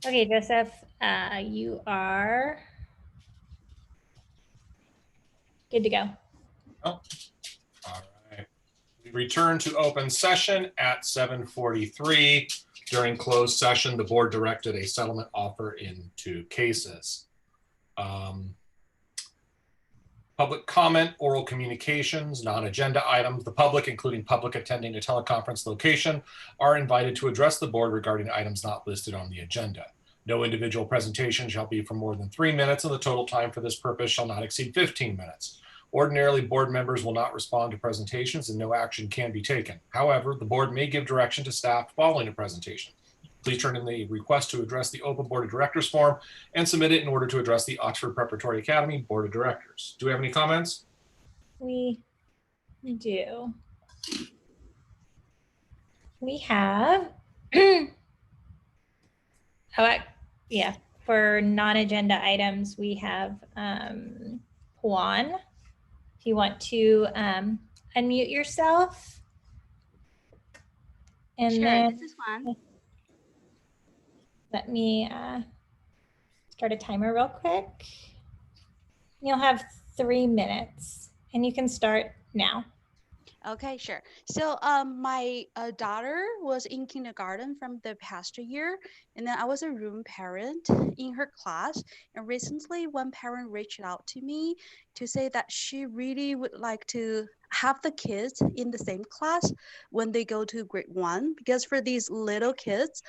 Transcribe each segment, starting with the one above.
Okay, Joseph, you are good to go. Oh, all right. We return to open session at 7:43. During closed session, the board directed a settlement offer in 2 cases. Public comment, oral communications, non-agenda items. The public, including public attending a teleconference location, are invited to address the board regarding items not listed on the agenda. No individual presentation shall be for more than 3 minutes, and the total time for this purpose shall not exceed 15 minutes. Ordinarily, board members will not respond to presentations and no action can be taken. However, the board may give direction to staff following a presentation. Please turn in the request to address the OPA Board of Directors form and submit it in order to address the Oxford Preparatory Academy Board of Directors. Do we have any comments? We do. We have, yeah, for non-agenda items, we have Juan. If you want to unmute yourself. And sure, then this is Juan. Let me start a timer real quick. You'll have 3 minutes and you can start now. Okay, sure. So my daughter was in kindergarten from the past year, and then I was a room parent in her class. And recently one parent reached out to me to say that she really would like to have the kids in the same class when they go to grade 1, because for these little kids,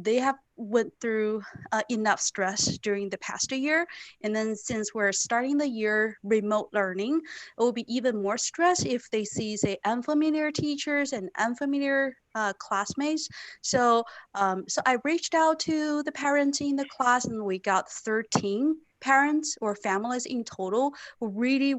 they have went through enough stress during the past year. And then since we're starting the year remote learning, it will be even more stress if they see, say, unfamiliar teachers and unfamiliar classmates. So I reached out to the parents in the class, and we got 13 parents or families in total who really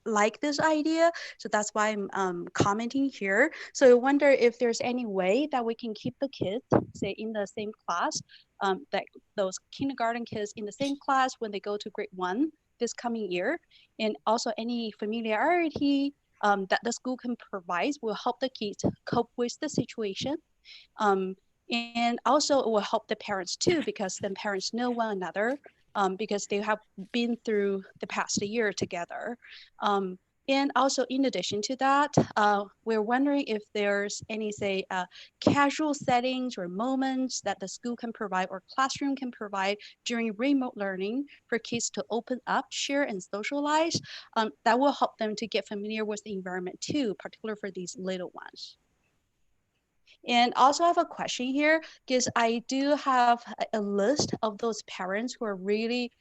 like this idea. So that's why I'm commenting here. So I wonder if there's any way that we can keep the kids, say, in the same class, that those kindergarten kids in the same class when they go to grade 1 this coming year, and also any familiarity that the school can provide will help the kids cope with the situation. And also it will help the parents too, because then parents know one another, because they have been through the past year together. And also in addition to that, we're wondering if there's any, say, casual settings or moments that the school can provide or classroom can provide during remote learning for kids to open up, share, and socialize. That will help them to get familiar with the environment too, particularly for these little ones. And also I have a question here, because I do have a list of those parents who are really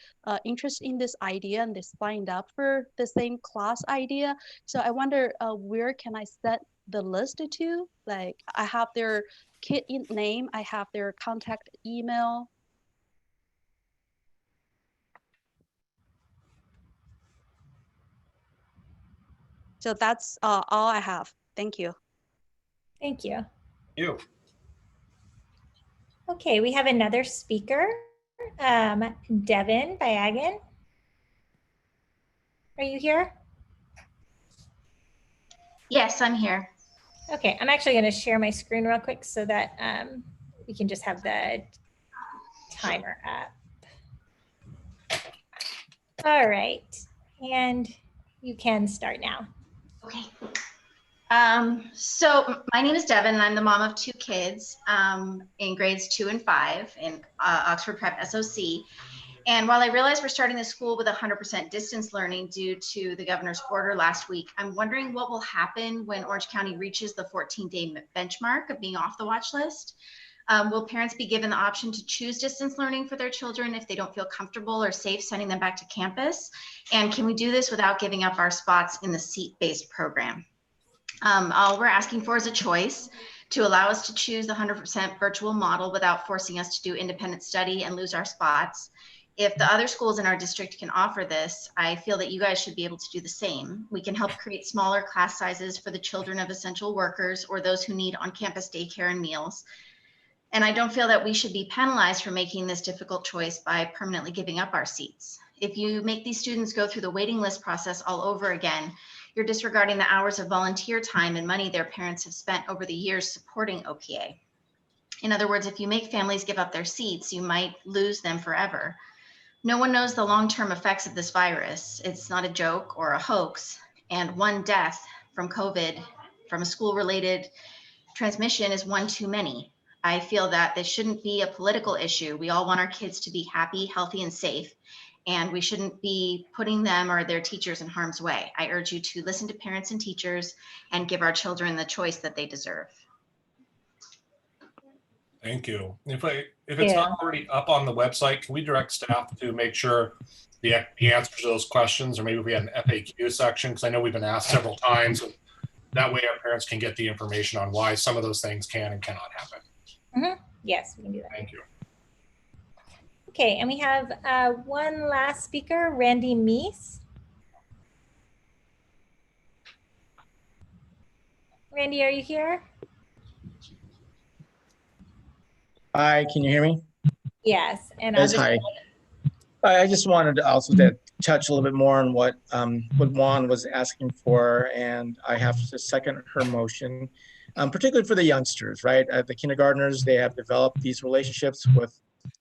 interested in this idea and they signed up for the same class idea. So I wonder where can I set the list to? Like, I have their kid name, I have their contact email. So that's all I have. Thank you. Thank you. You. Okay, we have another speaker, Devin Bayagan. Are you here? Yes, I'm here. Okay, I'm actually going to share my screen real quick so that we can just have the timer up. All right, and you can start now. Okay. So my name is Devin, and I'm the mom of 2 kids in grades 2 and 5 in Oxford Prep SOC. And while I realize we're starting the school with 100% distance learning due to the governor's order last week, I'm wondering what will happen when Orange County reaches the 14-day benchmark of being off the watch list. Will parents be given the option to choose distance learning for their children if they don't feel comfortable or safe sending them back to campus? And can we do this without giving up our spots in the seat-based program? All we're asking for is a choice to allow us to choose the 100% virtual model without forcing us to do independent study and lose our spots. If the other schools in our district can offer this, I feel that you guys should be able to do the same. We can help create smaller class sizes for the children of essential workers or those who need on-campus daycare and meals. And I don't feel that we should be penalized for making this difficult choice by permanently giving up our seats. If you make these students go through the waiting list process all over again, you're disregarding the hours of volunteer time and money their parents have spent over the years supporting OPA. In other words, if you make families give up their seats, you might lose them forever. No one knows the long-term effects of this virus. It's not a joke or a hoax. And one death from COVID, from a school-related transmission, is one too many. I feel that this shouldn't be a political issue. We all want our kids to be happy, healthy, and safe, and we shouldn't be putting them or their teachers in harm's way. I urge you to listen to parents and teachers and give our children the choice that they deserve. Thank you. If it's not already up on the website, can we direct staff to make sure the answers to those questions, or maybe if we had an FAQ section, because I know we've been asked several times. That way our parents can get the information on why some of those things can and cannot happen. Mm-hmm. Yes, we can do that. Thank you. Okay, and we have one last speaker, Randy Meese. Randy, are you here? Hi, can you hear me? Yes, and Yes, hi. I just wanted to also touch a little bit more on what Juan was asking for, and I have to second her motion, particularly for the youngsters, right? The kindergartners, they have developed these relationships with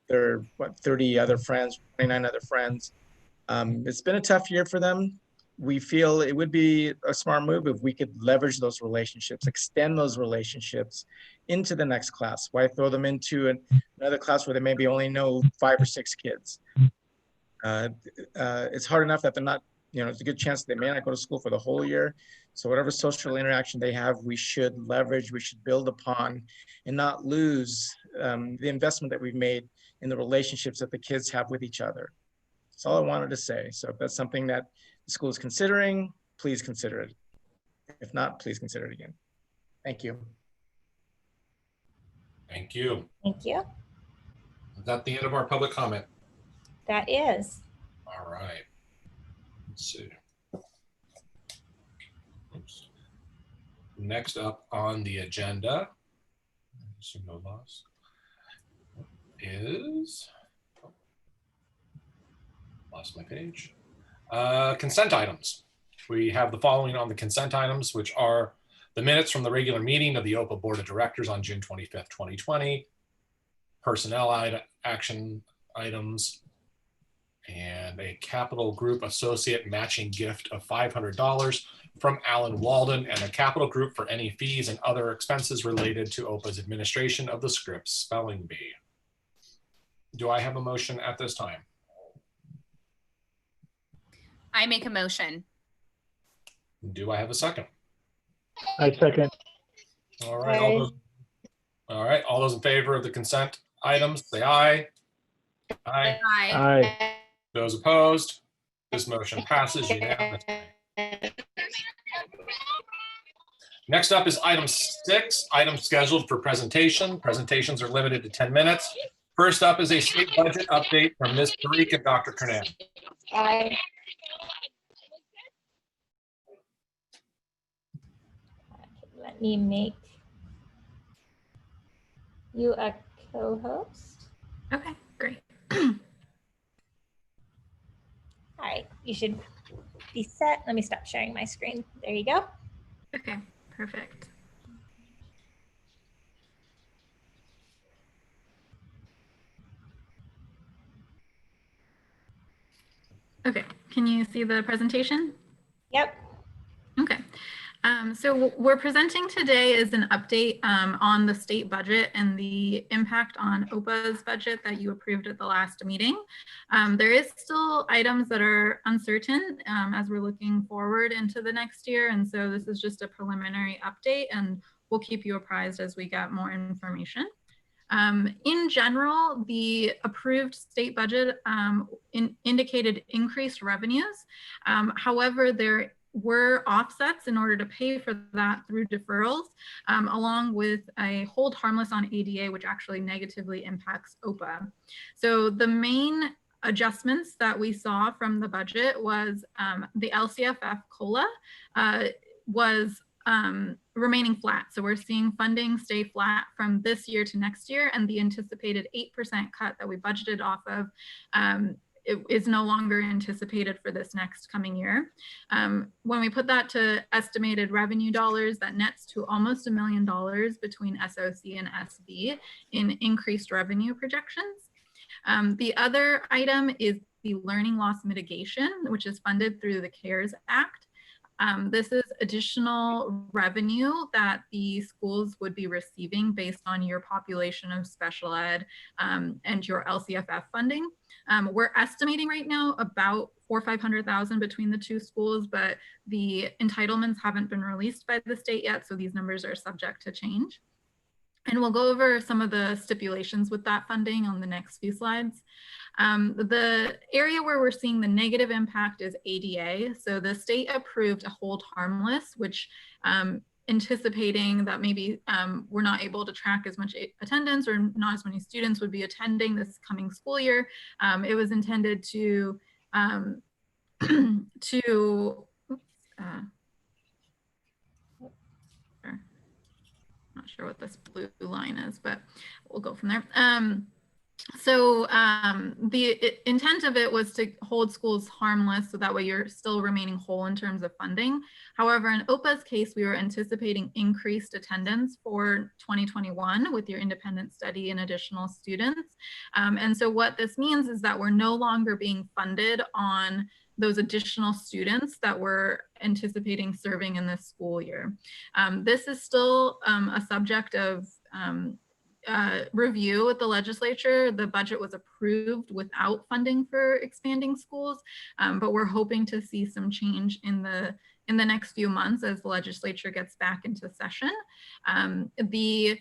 their 30 other friends, 29 other friends. It's been a tough year for them. We feel it would be a smart move if we could leverage those relationships, extend those relationships into the next class. Why throw them into another class where they maybe only know 5 or 6 kids? It's hard enough that they're not, it's a good chance they may not go to school for the whole year. So whatever social interaction they have, we should leverage, we should build upon, and not lose the investment that we've made in the relationships that the kids have with each other. That's all I wanted to say. So if that's something that the school is considering, please consider it. If not, please consider it again. Thank you. Thank you. Thank you. Is that the end of our public comment? That is. All right. Let's see. Oops. Next up on the agenda, no loss, is, lost my page. Consent items. We have the following on the consent items, which are the minutes from the regular meeting of the OPA Board of Directors on June 25th, 2020, personnel action items, and a Capital Group Associate matching gift of $500 from Alan Walden, and a Capital Group for any fees and other expenses related to OPA's administration of the Scripps Spelling Bee. Do I have a motion at this time? I make a motion. Do I have a second? I second. All right. All those in favor of the consent items, say aye. Aye. Aye. Those opposed? This motion passes unanimously. Next up is item 6, items scheduled for presentation. Presentations are limited to 10 minutes. First up is a state budget update from Ms. Parikh and Dr. Kernan. Aye. Let me make you a co-host. Okay, great. All right, you should be set. Let me stop sharing my screen. There you go. Okay, perfect. Okay, can you see the presentation? Yep. Okay. So what we're presenting today is an update on the state budget and the impact on OPA's budget that you approved at the last meeting. There is still items that are uncertain as we're looking forward into the next year. And so this is just a preliminary update, and we'll keep you apprised as we get more information. In general, the approved state budget indicated increased revenues. However, there were offsets in order to pay for that through deferrals, along with a hold harmless on ADA, which actually negatively impacts OPA. So the main adjustments that we saw from the budget was the LCFF COLA was remaining flat. So we're seeing funding stay flat from this year to next year, and the anticipated 8% cut that we budgeted off of it is no longer anticipated for this next coming year. When we put that to estimated revenue dollars, that nets to almost $1 million between SOC and SB in increased revenue projections. The other item is the learning loss mitigation, which is funded through the CARES Act. This is additional revenue that the schools would be receiving based on your population of special ed and your LCFF funding. We're estimating right now about $400,000 or $500,000 between the two schools, but the entitlements haven't been released by the state yet, so these numbers are subject to change. And we'll go over some of the stipulations with that funding on the next few slides. The area where we're seeing the negative impact is ADA. So the state approved a hold harmless, which anticipating that maybe we're not able to track as much attendance or not as many students would be attending this coming school year. It was intended to not sure what this blue line is, but we'll go from there. The intent of it was to hold schools harmless, so that way you're still remaining whole in terms of funding. However, in OPA's case, we were anticipating increased attendance for 2021 with your independent study and additional students. And so what this means is that we're no longer being funded on those additional students that we're anticipating serving in this school year. This is still a subject of review with the legislature. The budget was approved without funding for expanding schools, but we're hoping to see some change in the next few months as the legislature gets back into session. The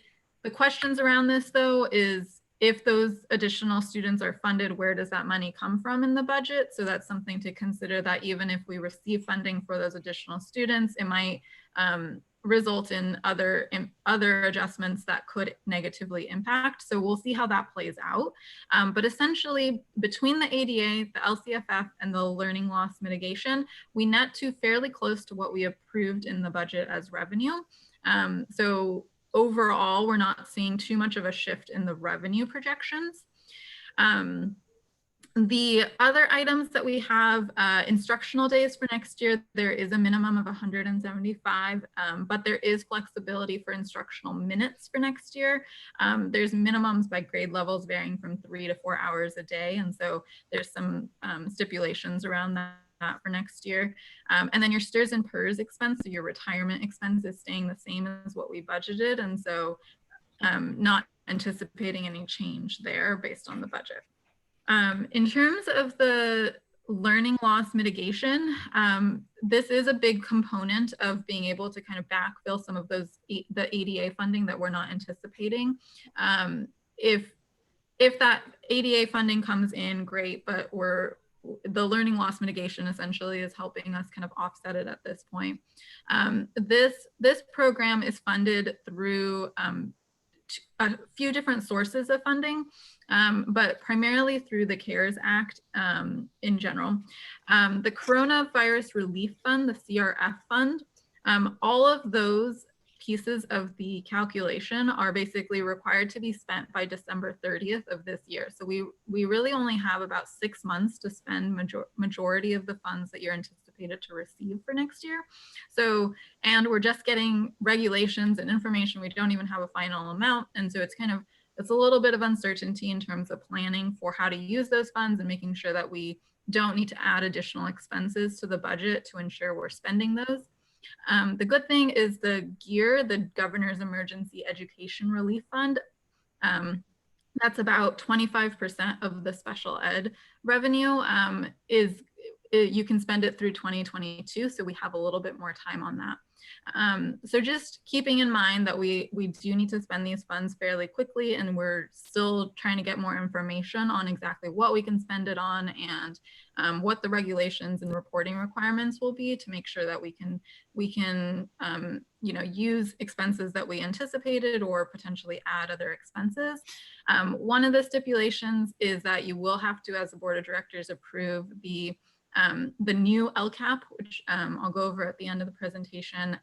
questions around this, though, is if those additional students are funded, where does that money come from in the budget? So that's something to consider, that even if we receive funding for those additional students, it might result in other adjustments that could negatively impact. So we'll see how that plays out. But essentially, between the ADA, the LCFF, and the learning loss mitigation, we net to fairly close to what we approved in the budget as revenue. So overall, we're not seeing too much of a shift in the revenue projections. The other items that we have, instructional days for next year, there is a minimum of 175, but there is flexibility for instructional minutes for next year. There's minimums by grade levels varying from 3 to 4 hours a day. And so there's some stipulations around that for next year. And then your STIRS and PERS expense, so your retirement expense, is staying the same as what we budgeted. And so not anticipating any change there based on the budget. In terms of the learning loss mitigation, this is a big component of being able to kind of backfill some of those, the ADA funding that we're not anticipating. If that ADA funding comes in, great, but the learning loss mitigation essentially is helping us kind of offset it at this point. This program is funded through a few different sources of funding, but primarily through the CARES Act in general. The Coronavirus Relief Fund, the CRF fund, all of those pieces of the calculation are basically required to be spent by December 30th of this year. So we really only have about 6 months to spend majority of the funds that you're anticipated to receive for next year. So, and we're just getting regulations and information. We don't even have a final amount. And so it's a little bit of uncertainty in terms of planning for how to use those funds and making sure that we don't need to add additional expenses to the budget to ensure we're spending those. The good thing is the GEAR, the Governor's Emergency Education Relief Fund, that's about 25% of the special ed revenue, you can spend it through 2022. So we have a little bit more time on that. So just keeping in mind that we do need to spend these funds fairly quickly, and we're still trying to get more information on exactly what we can spend it on and what the regulations and reporting requirements will be to make sure that we can use expenses that we anticipated or potentially add other expenses. One of the stipulations is that you will have to, as a board of directors, approve the new LCAP, which I'll go over at the end of the presentation,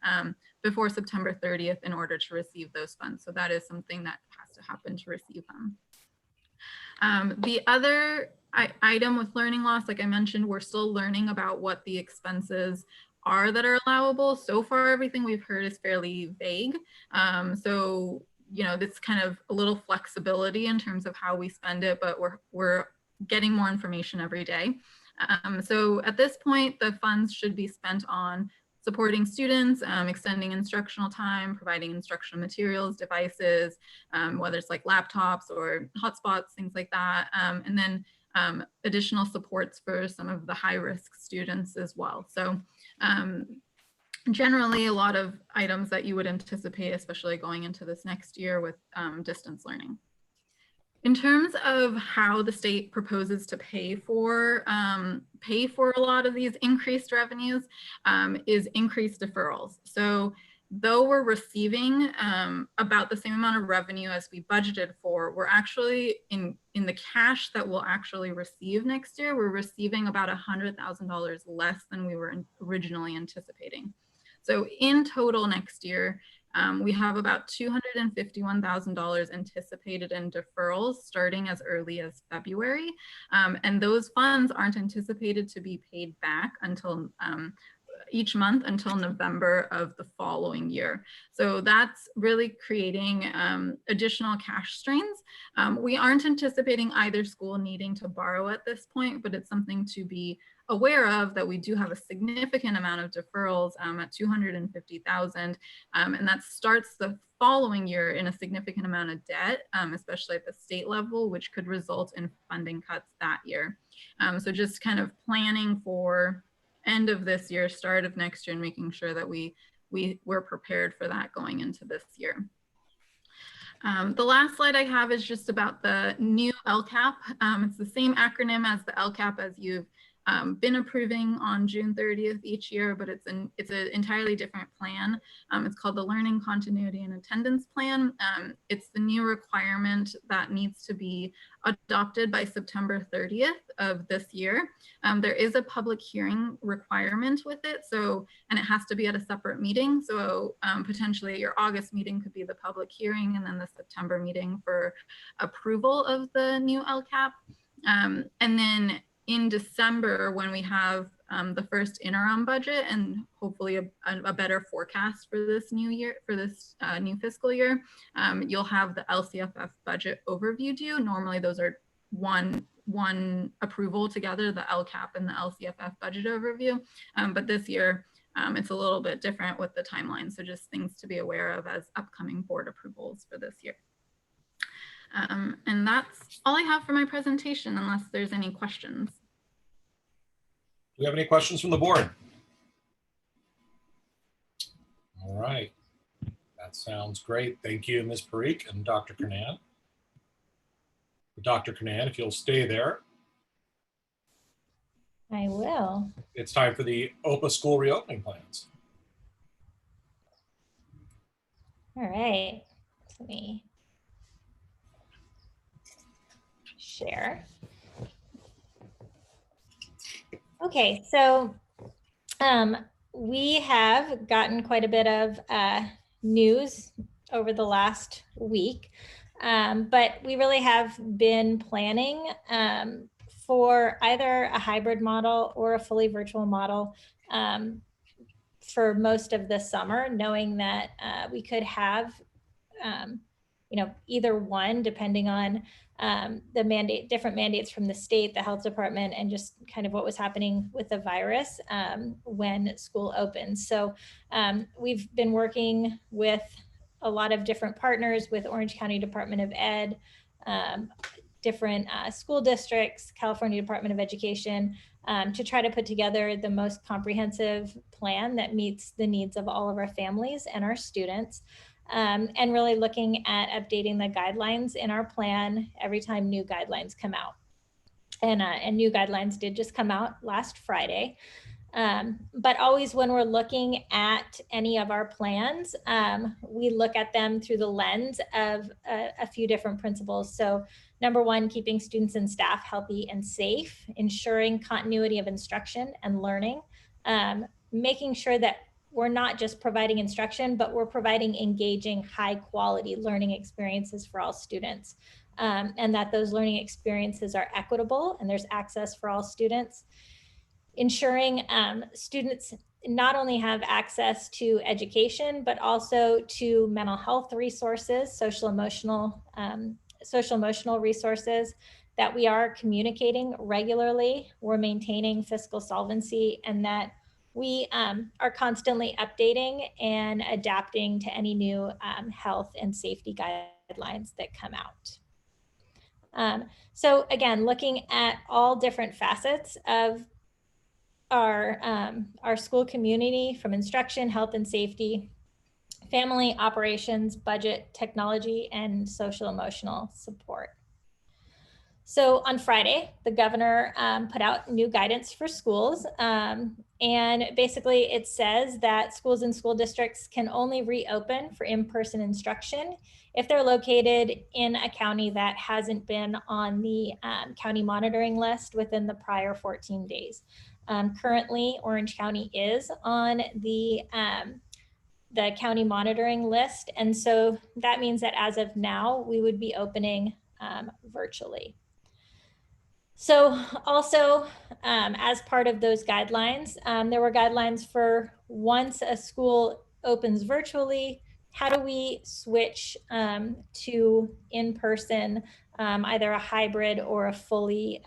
before September 30th in order to receive those funds. So that is something that has to happen to receive them. The other item with learning loss, like I mentioned, we're still learning about what the expenses are that are allowable. So far, everything we've heard is fairly vague. So, you know, that's kind of a little flexibility in terms of how we spend it, but we're getting more information every day. So at this point, the funds should be spent on supporting students, extending instructional time, providing instructional materials, devices, whether it's like laptops or hotspots, things like that. And then additional supports for some of the high-risk students as well. So generally a lot of items that you would anticipate, especially going into this next year with distance learning. In terms of how the state proposes to pay for a lot of these increased revenues is increased deferrals. So though we're receiving about the same amount of revenue as we budgeted for, we're actually in the cash that we'll actually receive next year, we're receiving about $100,000 less than we were originally anticipating. So in total next year, we have about $251,000 anticipated in deferrals starting as early as February. And those funds aren't anticipated to be paid back until each month until November of the following year. So that's really creating additional cash strains. We aren't anticipating either school needing to borrow at this point, but it's something to be aware of, that we do have a significant amount of deferrals at $250,000, and that starts the following year in a significant amount of debt, especially at the state level, which could result in funding cuts that year. So just kind of planning for end of this year, start of next year, and making sure that we're prepared for that going into this year. The last slide I have is just about the new LCAP. It's the same acronym as the LCAP as you've been approving on June 30th each year, but it's an entirely different plan. It's called the Learning Continuity and Attendance Plan. It's the new requirement that needs to be adopted by September 30th of this year. There is a public hearing requirement with it, and it has to be at a separate meeting. So potentially your August meeting could be the public hearing, and then the September meeting for approval of the new LCAP. And then in December, when we have the first interim budget and hopefully a better forecast for this new year, for this new fiscal year, you'll have the LCFF budget overview due. Normally those are one approval together, the LCAP and the LCFF budget overview. But this year, it's a little bit different with the timeline. So just things to be aware of as upcoming board approvals for this year. And that's all I have for my presentation, unless there's any questions. Do we have any questions from the board? All right, that sounds great. Thank you, Ms. Parikh and Dr. Kernan. Dr. Kernan, if you'll stay there. I will. It's time for the OPA school reopening plans. All right, let me share. Okay, so we have gotten quite a bit of news over the last week, but we really have been planning for either a hybrid model or a fully virtual model for most of the summer, knowing that we could have either one, depending on the different mandates from the state, the health department, and just kind of what was happening with the virus when school opens. So we've been working with a lot of different partners, with Orange County Department of Ed, different school districts, California Department of Education, to try to put together the most comprehensive plan that meets the needs of all of our families and our students. And really looking at updating the guidelines in our plan every time new guidelines come out. And new guidelines did just come out last Friday. But always when we're looking at any of our plans, we look at them through the lens of a few different principles. So number one, keeping students and staff healthy and safe, ensuring continuity of instruction and learning, making sure that we're not just providing instruction, but we're providing engaging, high quality learning experiences for all students. and that those learning experiences are equitable and there's access for all students. Ensuring students not only have access to education, but also to mental health resources, social emotional resources, that we are communicating regularly, we're maintaining fiscal solvency, and that we are constantly updating and adapting to any new health and safety guidelines that come out. So again, looking at all different facets of our school community, from instruction, health and safety, family, operations, budget, technology, and social emotional support. So on Friday, the governor put out new guidance for schools. And basically it says that schools and school districts can only reopen for in-person instruction if they're located in a county that hasn't been on the county monitoring list within the prior 14 days. Currently, Orange County is on the county monitoring list. And so that means that as of now, we would be opening virtually. So also, as part of those guidelines, there were guidelines for once a school opens virtually, how do we switch to in-person, either a hybrid or a fully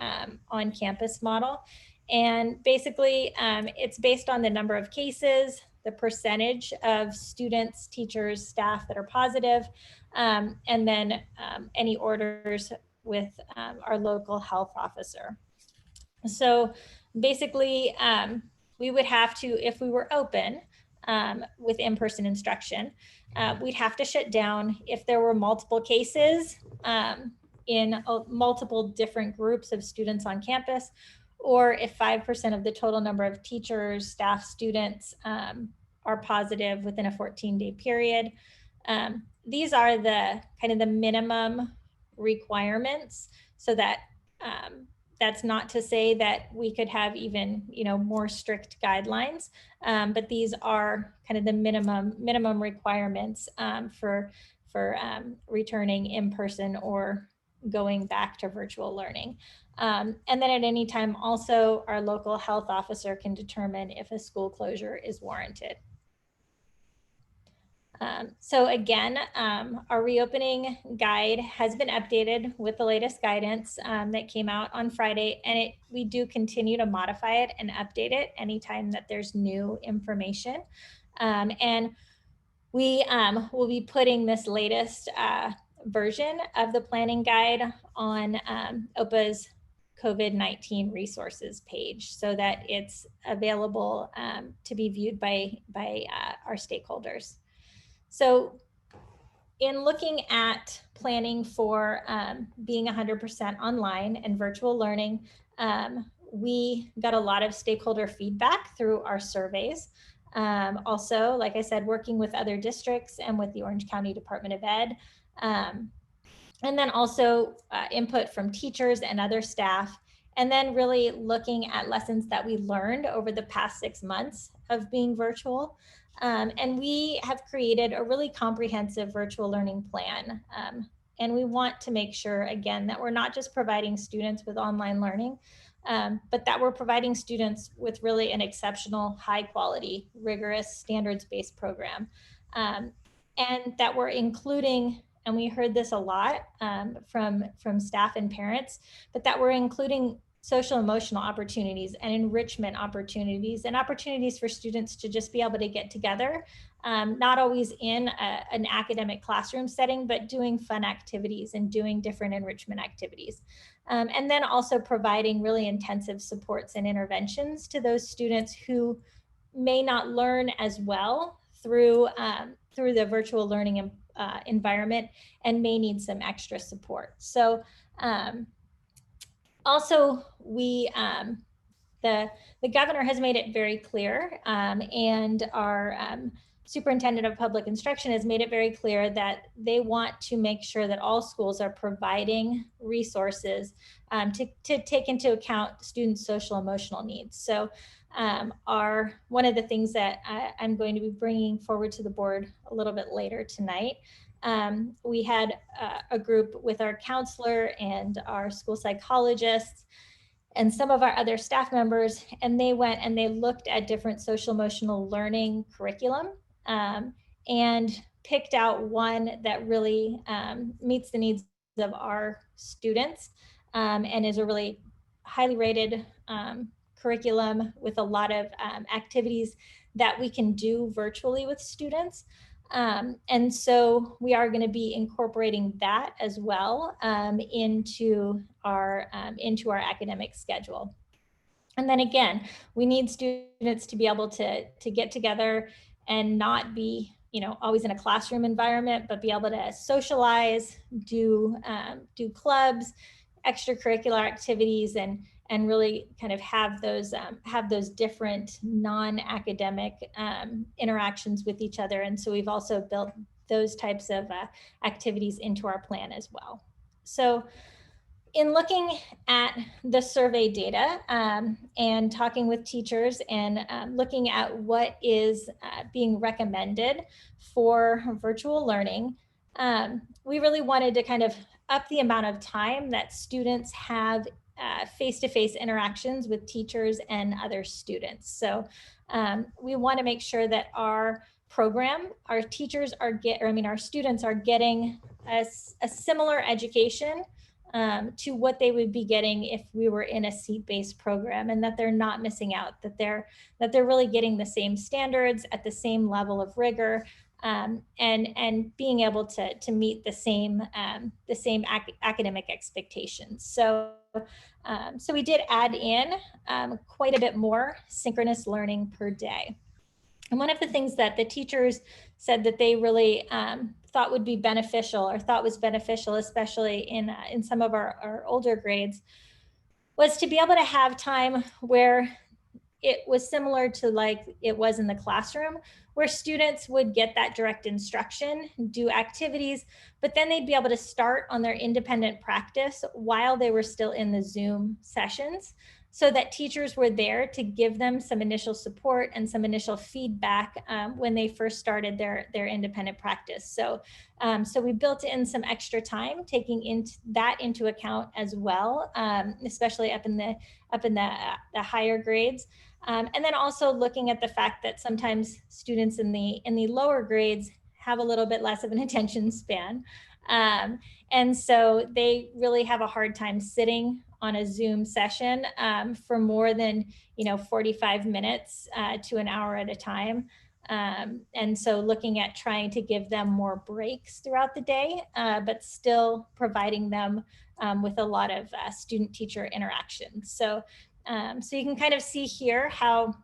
on-campus model. And basically, it's based on the number of cases, the percentage of students, teachers, staff that are positive, and then any orders with our local health officer. So basically, we would have to, if we were open with in-person instruction, we'd have to shut down if there were multiple cases in multiple different groups of students on campus, or if 5% of the total number of teachers, staff, students are positive within a 14-day period. These are the kind of the minimum requirements, so that that's not to say that we could have even more strict guidelines, but these are kind of the minimum requirements for returning in person or going back to virtual learning. And then at any time also, our local health officer can determine if a school closure is warranted. So again, our reopening guide has been updated with the latest guidance that came out on Friday, and we do continue to modify it and update it anytime that there's new information. And we will be putting this latest version of the planning guide on OPA's COVID-19 resources page, so that it's available to be viewed by our stakeholders. So in looking at planning for being 100% online and virtual learning, we got a lot of stakeholder feedback through our surveys. Also, like I said, working with other districts and with the Orange County Department of Ed. And then also input from teachers and other staff. And then really looking at lessons that we learned over the past 6 months of being virtual. And we have created a really comprehensive virtual learning plan. And we want to make sure, again, that we're not just providing students with online learning, but that we're providing students with really an exceptional, high quality, rigorous, standards-based program. And that we're including, and we heard this a lot from staff and parents, but that we're including social emotional opportunities and enrichment opportunities and opportunities for students to just be able to get together, not always in an academic classroom setting, but doing fun activities and doing different enrichment activities. And then also providing really intensive supports and interventions to those students who may not learn as well through the virtual learning environment and may need some extra support. So also, the governor has made it very clear, and our superintendent of public instruction has made it very clear that they want to make sure that all schools are providing resources to take into account students' social emotional needs. So one of the things that I'm going to be bringing forward to the board a little bit later tonight We had a group with our counselor and our school psychologists and some of our other staff members, and they went and they looked at different social emotional learning curriculum and picked out one that really meets the needs of our students and is a really highly rated curriculum with a lot of activities that we can do virtually with students. And so we are going to be incorporating that as well into our academic schedule. And then again, we need students to be able to get together and not be, always in a classroom environment, but be able to socialize, do clubs, extracurricular activities, and really kind of have those different non-academic interactions with each other. And so we've also built those types of activities into our plan as well. So in looking at the survey data and talking with teachers and looking at what is being recommended for virtual learning, we really wanted to kind of up the amount of time that students have face-to-face interactions with teachers and other students. So we want to make sure that our program, our students are getting a similar education to what they would be getting if we were in a seat-based program, and that they're not missing out, that they're really getting the same standards at the same level of rigor, and being able to meet the same academic expectations. So we did add in quite a bit more synchronous learning per day. And one of the things that the teachers said that they really thought would be beneficial, or thought was beneficial, especially in some of our older grades, was to be able to have time where it was similar to like it was in the classroom, where students would get that direct instruction, do activities, but then they'd be able to start on their independent practice while they were still in the Zoom sessions, so that teachers were there to give them some initial support and some initial feedback when they first started their independent practice. So we built in some extra time, taking into account as well, especially up in the higher grades. And then also looking at the fact that sometimes students in the lower grades have a little bit less of an attention span. And so they really have a hard time sitting on a Zoom session for more than 45 minutes to an hour at a time. And so looking at trying to give them more breaks throughout the day, but still providing them with a lot of student-teacher interaction. So you can kind of see here how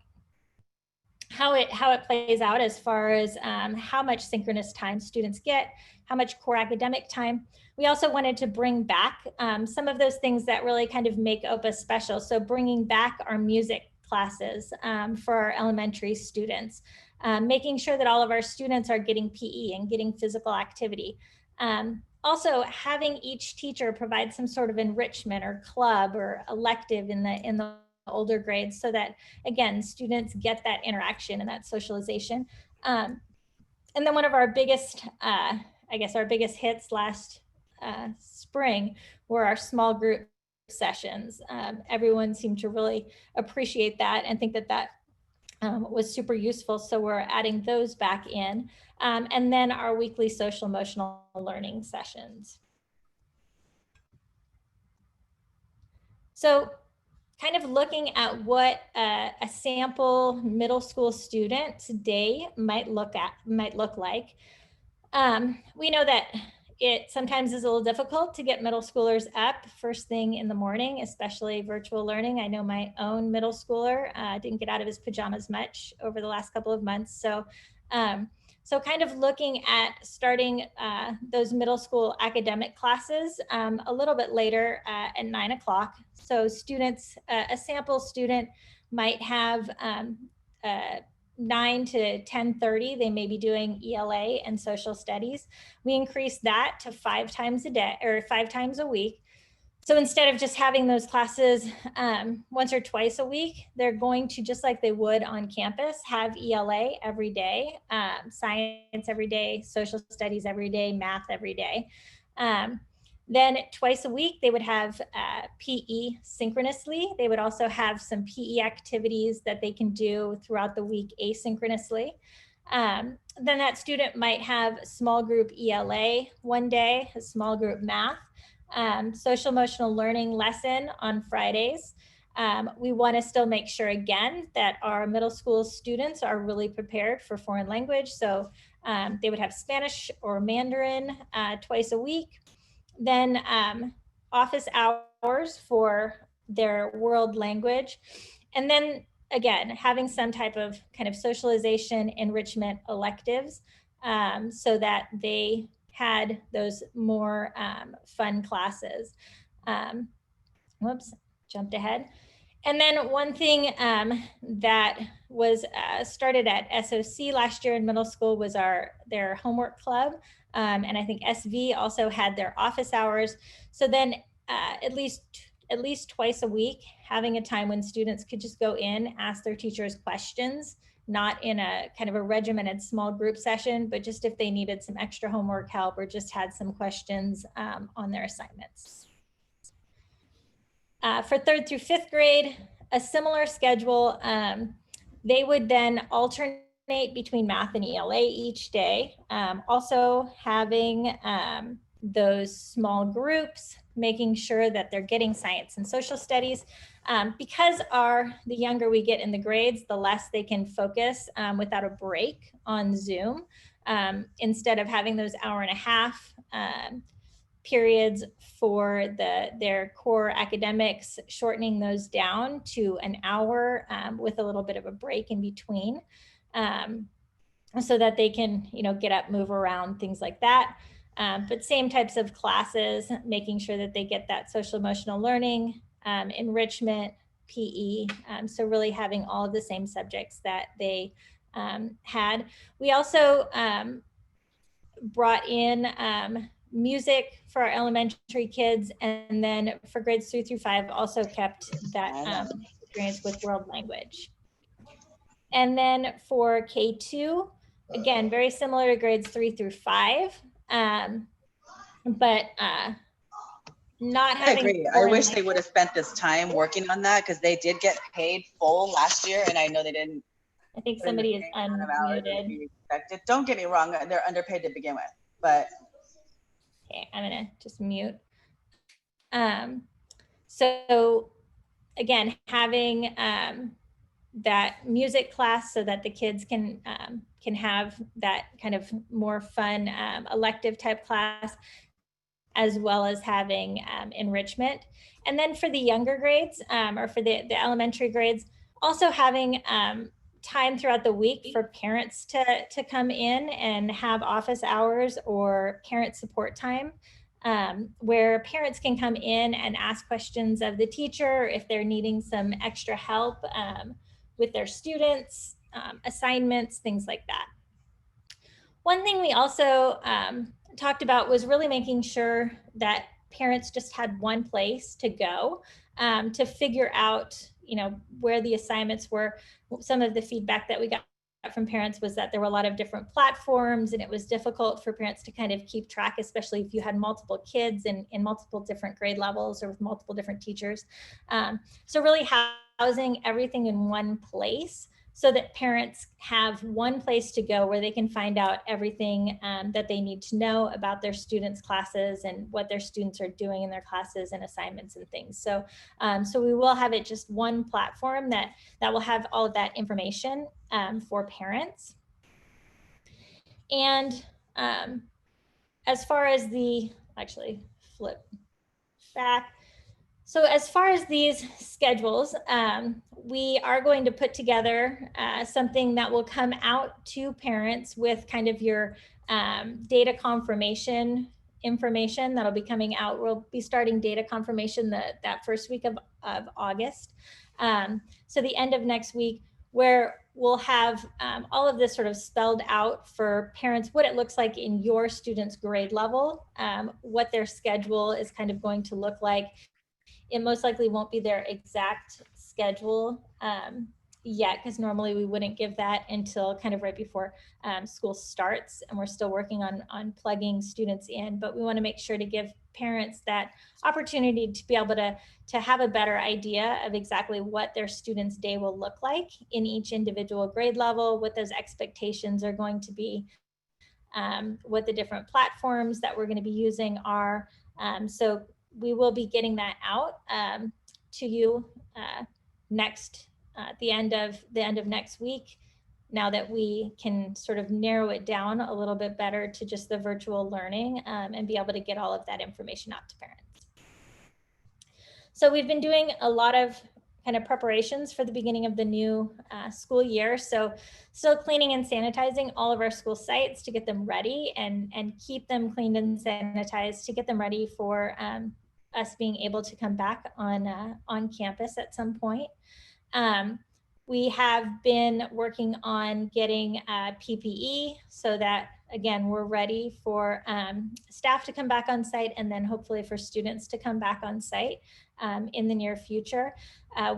it plays out as far as how much synchronous time students get, how much core academic time. We also wanted to bring back some of those things that really kind of make OPA special. So bringing back our music classes for our elementary students, making sure that all of our students are getting PE and getting physical activity. Also having each teacher provide some sort of enrichment or club or elective in the older grades, so that again, students get that interaction and that socialization. And then one of our biggest, our biggest hits last spring were our small group sessions. Everyone seemed to really appreciate that and think that was super useful. So we're adding those back in. And then our weekly social emotional learning sessions. So kind of looking at what a sample middle school student day might look like. We know that it sometimes is a little difficult to get middle schoolers up first thing in the morning, especially virtual learning. I know my own middle schooler didn't get out of his pajamas much over the last couple of months. So kind of looking at starting those middle school academic classes a little bit later at 9 o'clock. So students, a sample student might have 9 to 10:30, they may be doing ELA and social studies. We increase that to 5 times a day or 5 times a week. So instead of just having those classes once or twice a week, they're going to, just like they would on campus, have ELA every day, science every day, social studies every day, math every day. Then twice a week, they would have PE synchronously. They would also have some PE activities that they can do throughout the week asynchronously. Then that student might have small group ELA one day, a small group math, social emotional learning lesson on Fridays. We want to still make sure, again, that our middle school students are really prepared for foreign language. So they would have Spanish or Mandarin twice a week. Then office hours for their world language. And then again, having some type of kind of socialization enrichment electives so that they had those more fun classes. Whoops, jumped ahead. And then one thing that was started at SOC last year in middle school was their homework club. And I think SV also had their office hours. So then at least twice a week, having a time when students could just go in, ask their teachers questions, not in a kind of a regimented small group session, but just if they needed some extra homework help or just had some questions on their assignments. For 3rd through 5th grade, a similar schedule. They would then alternate between math and ELA each day. Also having those small groups, making sure that they're getting science and social studies. Because the younger we get in the grades, the less they can focus without a break on Zoom. Instead of having those hour-and-a-half periods for their core academics, shortening those down to an hour with a little bit of a break in between, so that they can, get up, move around, things like that. But same types of classes, making sure that they get that social emotional learning, enrichment, PE. So really having all of the same subjects that they had. We also brought in music for our elementary kids, and then for grades 3 through 5 also kept that experience with world language. And then for K2, again, very similar to grades 3 through 5, but not having. I agree. I wish they would have spent this time working on that, because they did get paid full last year, and I know they didn't. I think somebody is unmuted. Don't get me wrong, they're underpaid to begin with, but. Okay, I'm gonna just mute. So again, having that music class so that the kids can have that kind of more fun elective type class, as well as having enrichment. And then for the younger grades or for the elementary grades, also having time throughout the week for parents to come in and have office hours or parent support time, where parents can come in and ask questions of the teacher if they're needing some extra help with their students, assignments, things like that. One thing we also talked about was really making sure that parents just had one place to go to figure out, where the assignments were. Some of the feedback that we got from parents was that there were a lot of different platforms, and it was difficult for parents to kind of keep track, especially if you had multiple kids in multiple different grade levels or with multiple different teachers. So really housing everything in one place, so that parents have one place to go where they can find out everything that they need to know about their students' classes and what their students are doing in their classes and assignments and things. So, so we will have it just one platform that will have all of that information for parents. And as far as actually flip back. So as far as these schedules, we are going to put together something that will come out to parents with kind of your data confirmation information that'll be coming out. We'll be starting data confirmation that first week of August. So the end of next week, where we'll have all of this sort of spelled out for parents, what it looks like in your student's grade level, what their schedule is kind of going to look like. It most likely won't be their exact schedule yet, because normally we wouldn't give that until kind of right before school starts, and we're still working on plugging students in, but we want to make sure to give parents that opportunity to be able to have a better idea of exactly what their students' day will look like in each individual grade level, what those expectations are going to be, what the different platforms that we're going to be using are. So we will be getting that out to you the end of next week, now that we can sort of narrow it down a little bit better to just the virtual learning, and be able to get all of that information out to parents. So we've been doing a lot of kind of preparations for the beginning of the new school year. So still cleaning and sanitizing all of our school sites to get them ready, and keep them cleaned and sanitized to get them ready for us being able to come back on campus at some point. We have been working on getting PPE so that, again, we're ready for staff to come back on site, and then hopefully for students to come back on site in the near future.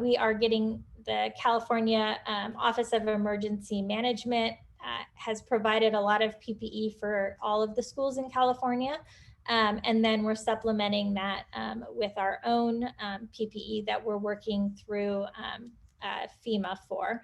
We are getting the California Office of Emergency Management has provided a lot of PPE for all of the schools in California. And then we're supplementing that with our own PPE that we're working through FEMA for.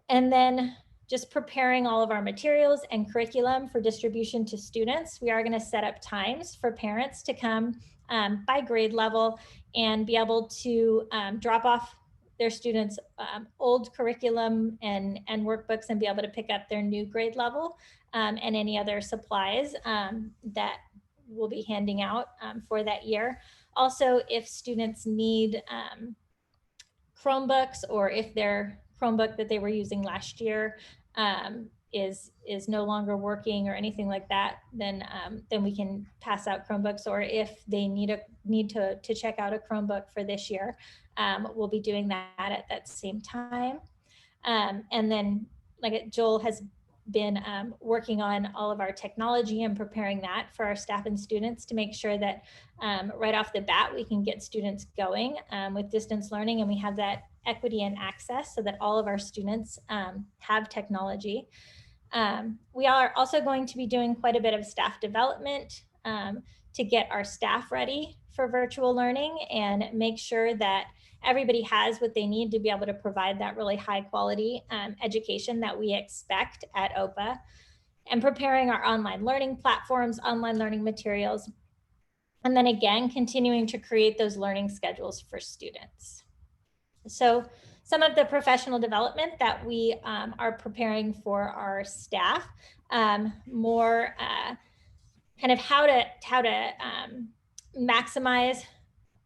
And then just preparing all of our materials and curriculum for distribution to students. We are going to set up times for parents to come by grade level and be able to drop off their students' old curriculum and workbooks, and be able to pick up their new grade level and any other supplies that we'll be handing out for that year. Also, if students need Chromebooks, or if their Chromebook that they were using last year is no longer working or anything like that, then we can pass out Chromebooks. Or if they need to check out a Chromebook for this year, we'll be doing that at that same time. And then, like Joel has been working on all of our technology and preparing that for our staff and students to make sure that right off the bat we can get students going with distance learning, and we have that equity and access so that all of our students have technology. We are also going to be doing quite a bit of staff development to get our staff ready for virtual learning and make sure that everybody has what they need to be able to provide that really high quality education that we expect at OPA, and preparing our online learning platforms, online learning materials, and then again, continuing to create those learning schedules for students. So some of the professional development that we are preparing for our staff, more kind of how to maximize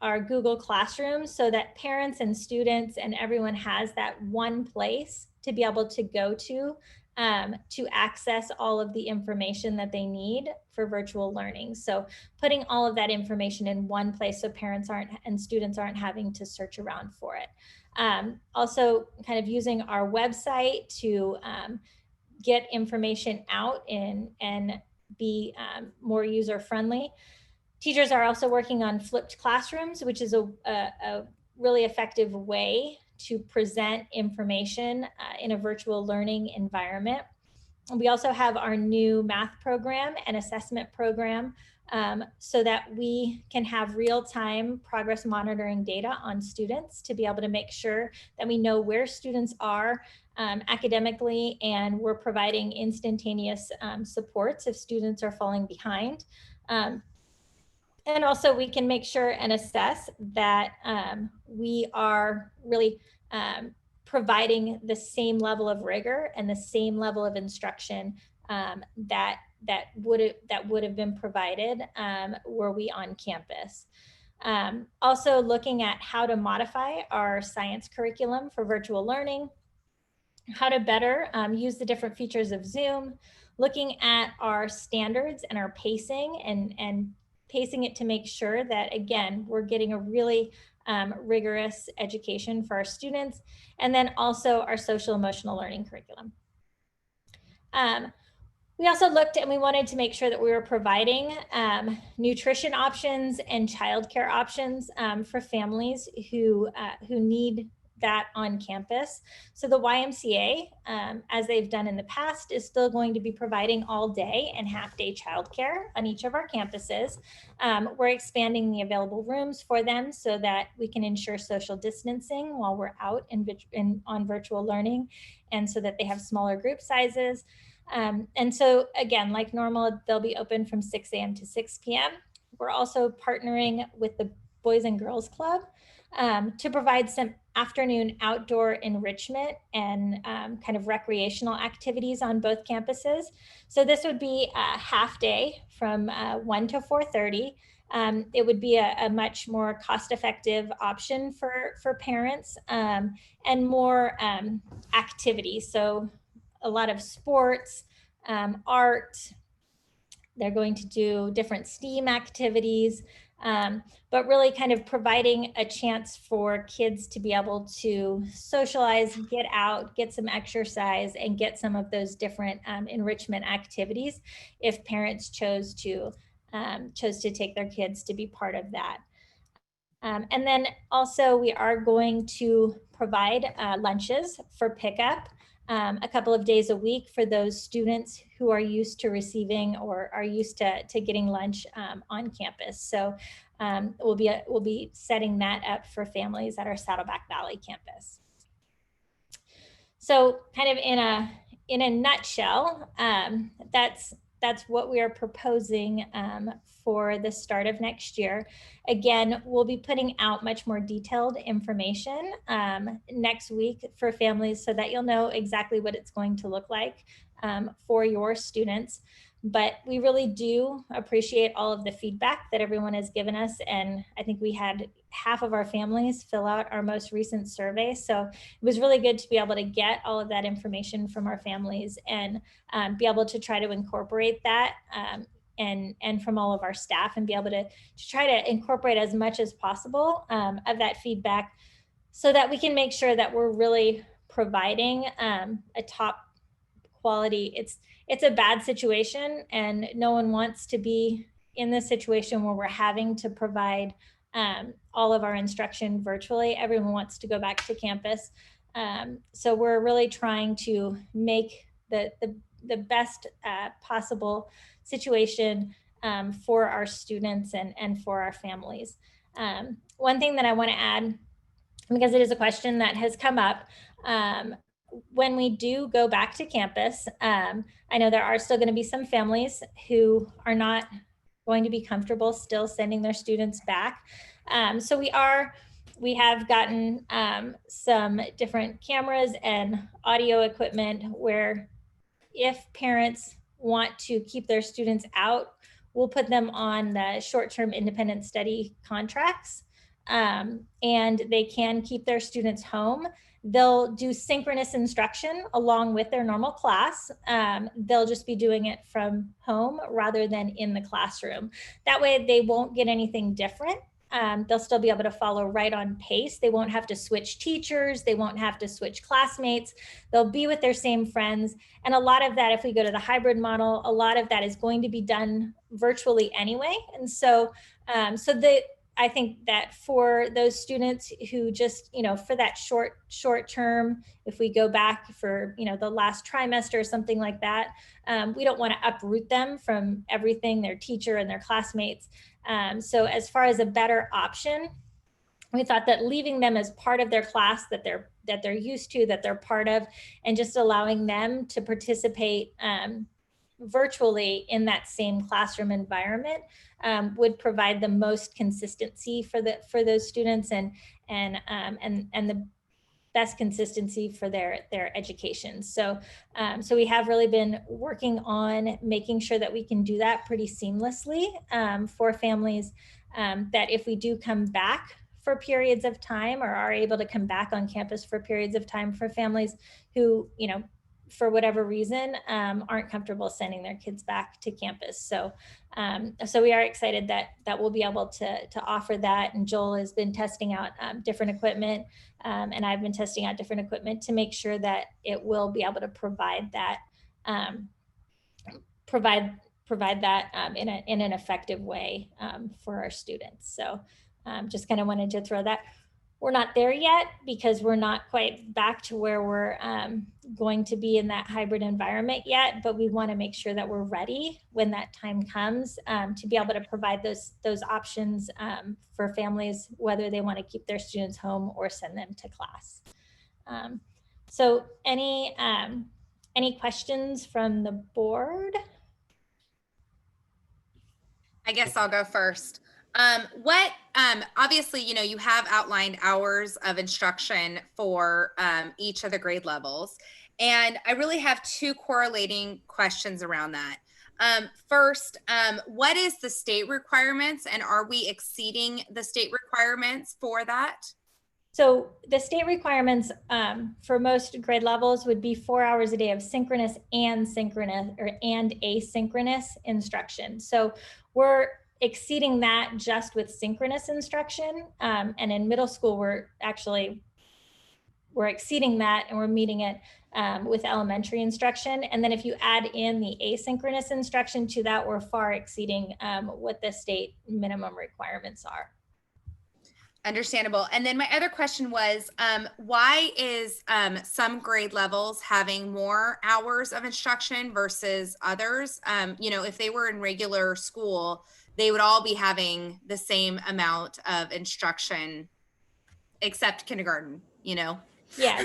our Google Classroom so that parents and students and everyone has that one place to be able to go to access all of the information that they need for virtual learning. So putting all of that information in one place so parents and students aren't having to search around for it. Also kind of using our website to get information out and be more user-friendly. Teachers are also working on flipped classrooms, which is a really effective way to present information in a virtual learning environment. And we also have our new math program and assessment program so that we can have real-time progress monitoring data on students to be able to make sure that we know where students are academically, and we're providing instantaneous supports if students are falling behind. And also we can make sure and assess that we are really providing the same level of rigor and the same level of instruction that would have been provided were we on campus. Also looking at how to modify our science curriculum for virtual learning, how to better use the different features of Zoom, looking at our standards and our pacing and pacing it to make sure that, again, we're getting a really rigorous education for our students, and then also our social emotional learning curriculum. We also looked and we wanted to make sure that we were providing nutrition options and childcare options for families who need that on campus. So the YMCA, as they've done in the past, is still going to be providing all day and half day childcare on each of our campuses. We're expanding the available rooms for them so that we can ensure social distancing while we're out on virtual learning, and so that they have smaller group sizes. And so again, like normal, they'll be open from 6 a.m. to 6 p.m. We're also partnering with the Boys and Girls Club to provide some afternoon outdoor enrichment and kind of recreational activities on both campuses. So this would be a half day from 1 to 4:30. It would be a much more cost-effective option for parents and more activities. So a lot of sports, art. They're going to do different STEAM activities, but really kind of providing a chance for kids to be able to socialize, get out, get some exercise, and get some of those different enrichment activities if parents chose to take their kids to be part of that. And then also we are going to provide lunches for pickup a couple of days a week for those students who are used to receiving or are used to getting lunch on campus. So we'll be setting that up for families at our Saddleback Valley campus. So kind of in a nutshell, that's what we are proposing for the start of next year. Again, we'll be putting out much more detailed information next week for families so that you'll know exactly what it's going to look like for your students. But we really do appreciate all of the feedback that everyone has given us. And I think we had half of our families fill out our most recent survey. So it was really good to be able to get all of that information from our families and be able to try to incorporate that and from all of our staff, and be able to try to incorporate as much as possible of that feedback so that we can make sure that we're really providing a top quality. It's a bad situation, and no one wants to be in this situation where we're having to provide all of our instruction virtually. Everyone wants to go back to campus. So we're really trying to make the best possible situation for our students and for our families. One thing that I want to add, because it is a question that has come up, when we do go back to campus, I know there are still going to be some families who are not going to be comfortable still sending their students back. So we have gotten some different cameras and audio equipment where if parents want to keep their students out, we'll put them on the short-term independent study contracts, and they can keep their students home. They'll do synchronous instruction along with their normal class. They'll just be doing it from home rather than in the classroom. That way they won't get anything different. They'll still be able to follow right on pace. They won't have to switch teachers. They won't have to switch classmates. They'll be with their same friends. And a lot of that, if we go to the hybrid model, a lot of that is going to be done virtually anyway. And so, I think that for those students who just, for that short term, if we go back for, the last trimester or something like that, we don't want to uproot them from everything, their teacher and their classmates. So as far as a better option, we thought that leaving them as part of their class that they're used to, that they're part of, and just allowing them to participate virtually in that same classroom environment would provide the most consistency for those students and the best consistency for their education. So we have really been working on making sure that we can do that pretty seamlessly for families, that if we do come back for periods of time or are able to come back on campus for periods of time, for families who, for whatever reason, aren't comfortable sending their kids back to campus. So we are excited that we'll be able to offer that. And Joel has been testing out different equipment, and I've been testing out different equipment to make sure that it will be able to provide that provide that in an effective way for our students. So just kind of wanted to throw that. We're not there yet because we're not quite back to where we're going to be in that hybrid environment yet, but we want to make sure that we're ready when that time comes to be able to provide those options for families, whether they want to keep their students home or send them to class. So any questions from the board? I guess I'll go first. Obviously, you have outlined hours of instruction for each of the grade levels. And I really have two correlating questions around that. First, what is the state requirements, and are we exceeding the state requirements for that? So the state requirements for most grade levels would be 4 hours a day of synchronous and asynchronous instruction. So we're exceeding that just with synchronous instruction. And in middle school, we're exceeding that, and we're meeting it with elementary instruction. And then if you add in the asynchronous instruction to that, we're far exceeding what the state minimum requirements are. Understandable. And then my other question was, why is some grade levels having more hours of instruction versus others? If they were in regular school, they would all be having the same amount of instruction, except kindergarten, Yeah.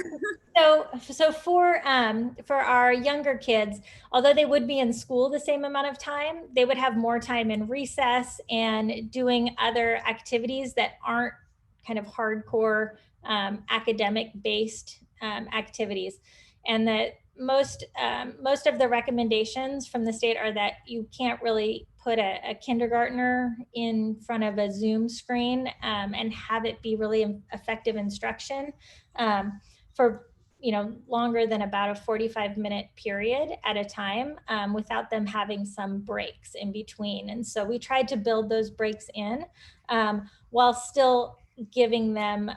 So for our younger kids, although they would be in school the same amount of time, they would have more time in recess and doing other activities that aren't kind of hardcore academic based activities. And that most of the recommendations from the state are that you can't really put a kindergartner in front of a Zoom screen and have it be really effective instruction for longer than about a 45-minute period at a time without them having some breaks in between. And so we tried to build those breaks in while still giving them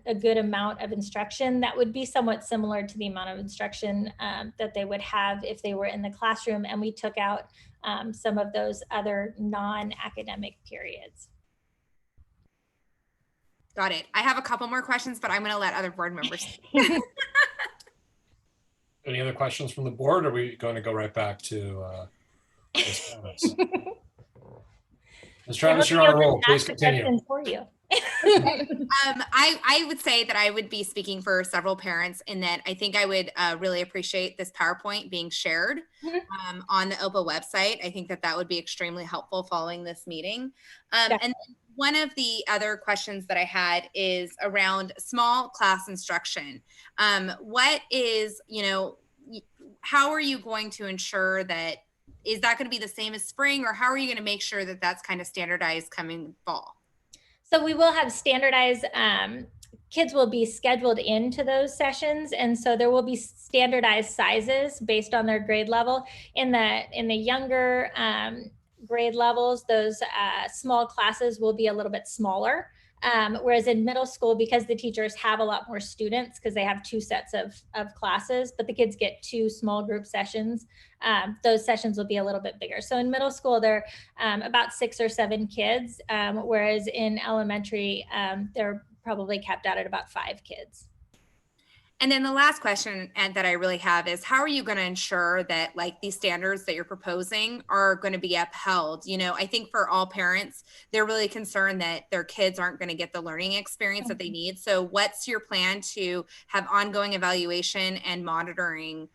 a good amount of instruction that would be somewhat similar to the amount of instruction that they would have if they were in the classroom, and we took out some of those other non-academic periods. Got it. I have a couple more questions, but I'm going to let other board members. Any other questions from the board? Or are we going to go right back to Ms. Travis? Ms. Travis, you're on a roll. Please continue. For you. I would say that I would be speaking for several parents in that I think I would really appreciate this PowerPoint being shared on the OPA website. I think that would be extremely helpful following this meeting. And one of the other questions that I had is around small class instruction. What is, how are you going to ensure that, is that going to be the same as spring, or how are you going to make sure that that's kind of standardized coming fall? So we will have standardized, kids will be scheduled into those sessions. And so there will be standardized sizes based on their grade level. In the younger grade levels, those small classes will be a little bit smaller. Whereas in middle school, because the teachers have a lot more students because they have 2 sets of classes, but the kids get 2 small group sessions, those sessions will be a little bit bigger. So in middle school, they're about 6 or 7 kids, whereas in elementary, they're probably capped out at about 5 kids. And then the last question that I really have is, how are you going to ensure that these standards that you're proposing are going to be upheld? I think for all parents, they're really concerned that their kids aren't going to get the learning experience that they need. So what's your plan to have ongoing evaluation and monitoring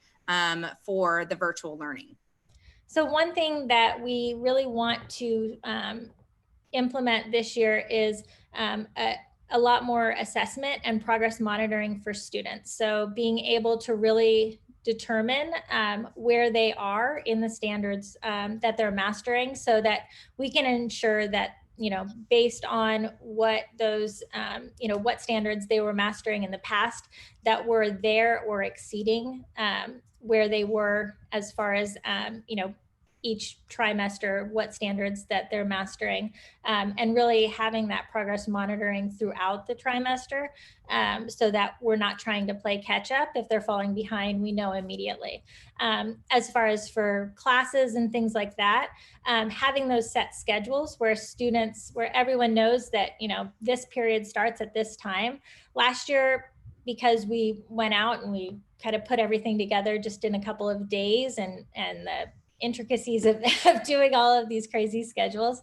for the virtual learning? So one thing that we really want to implement this year is a lot more assessment and progress monitoring for students. So being able to really determine where they are in the standards that they're mastering, so that we can ensure that, based on what those, what standards they were mastering in the past, that were there or exceeding where they were as far as, each trimester, what standards that they're mastering, and really having that progress monitoring throughout the trimester, so that we're not trying to play catch up. If they're falling behind, we know immediately. As far as for classes and things like that, having those set schedules where everyone knows that, this period starts at this time. Last year, because we went out and we kind of put everything together just in a couple of days, and the intricacies of doing all of these crazy schedules,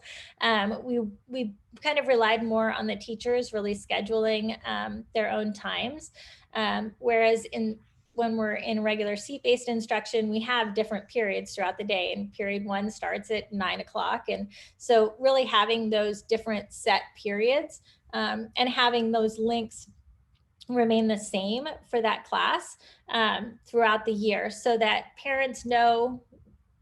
we kind of relied more on the teachers really scheduling their own times. Whereas when we're in regular seat-based instruction, we have different periods throughout the day, and period 1 starts at 9 o'clock. And so really having those different set periods, and having those links remain the same for that class throughout the year, so that parents know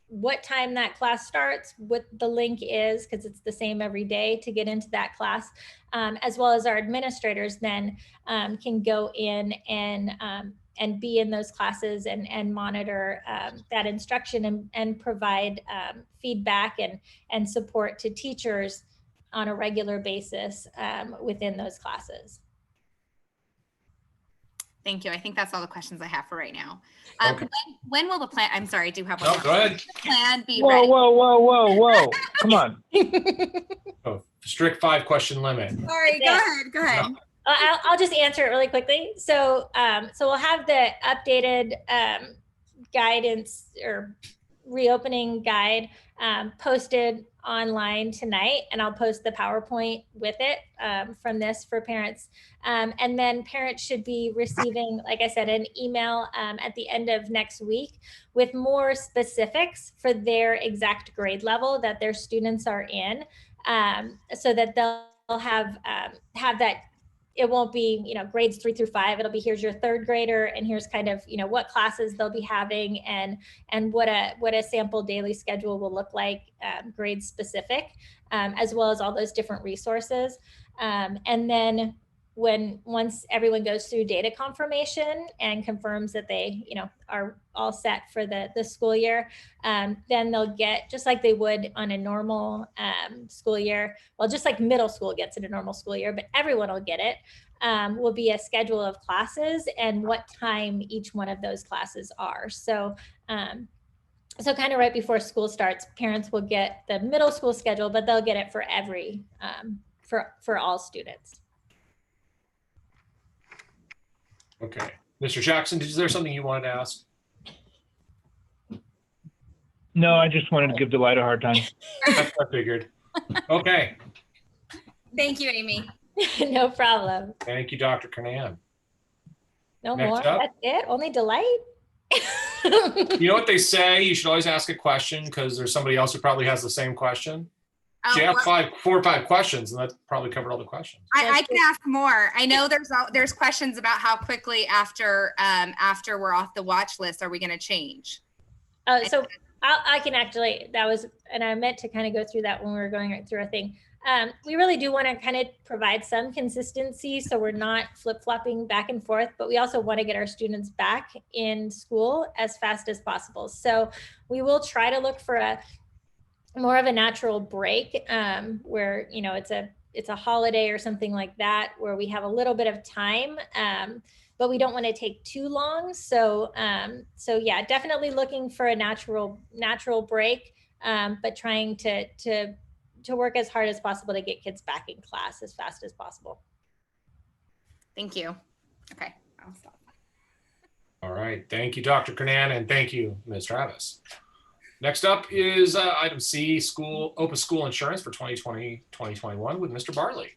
what time that class starts, what the link is, because it's the same every day to get into that class, as well as our administrators then can go in and be in those classes and monitor that instruction, and provide feedback and support to teachers on a regular basis within those classes. Thank you. I think that's all the questions I have for right now. Okay. When will the plan, I'm sorry, I do have one No, more. go ahead. Will the plan be Whoa, ready? whoa. Come on. Oh, strict 5-question limit. Sorry, go ahead. I'll just answer it really quickly. So we'll have the updated guidance or reopening guide posted online tonight, and I'll post the PowerPoint with it from this for parents. And then parents should be receiving, like I said, an email at the end of next week with more specifics for their exact grade level that their students are in, so that they'll have that. It won't be, grades 3 through 5. It'll be, here's your third grader, and here's kind of, what classes they'll be having, and what a sample daily schedule will look like, grade specific, as well as all those different resources. And then once everyone goes through data confirmation and confirms that they, are all set for the school year, then they'll get, just like they would on a normal school year, well, just like middle school gets in a normal school year, but everyone will get it, will be a schedule of classes and what time each one of those classes are. So kind of right before school starts, parents will get the middle school schedule, but they'll get it for for all students. Okay. Mr. Jackson, is there something you wanted to ask? No, I just wanted to give Delight a hard time. I figured. Okay. Thank you, Amy. No problem. Thank you, Dr. Kernan. No Next more. up. That's it. Only Delight. You know what they say? You should always ask a question because there's somebody else who probably has the same question. She asked 4 or 5 questions, and that probably covered all the questions. I can ask more. I know there's questions about how quickly after we're off the watch list are we going to change. So I can actually, and I meant to kind of go through that when we were going through our thing. We really do want to kind of provide some consistency, so we're not flip-flopping back and forth, but we also want to get our students back in school as fast as possible. So we will try to look for more of a natural break, where, it's a holiday or something like that, where we have a little bit of time, but we don't want to take too long. So yeah, definitely looking for a natural break, but trying to work as hard as possible to get kids back in class as fast as possible. Thank you. Okay, I'll stop. All right. Thank you, Dr. Kernan, and thank you, Ms. Travis. Next up is item C, OPA school insurance for 2020-2021 with Mr. Barley.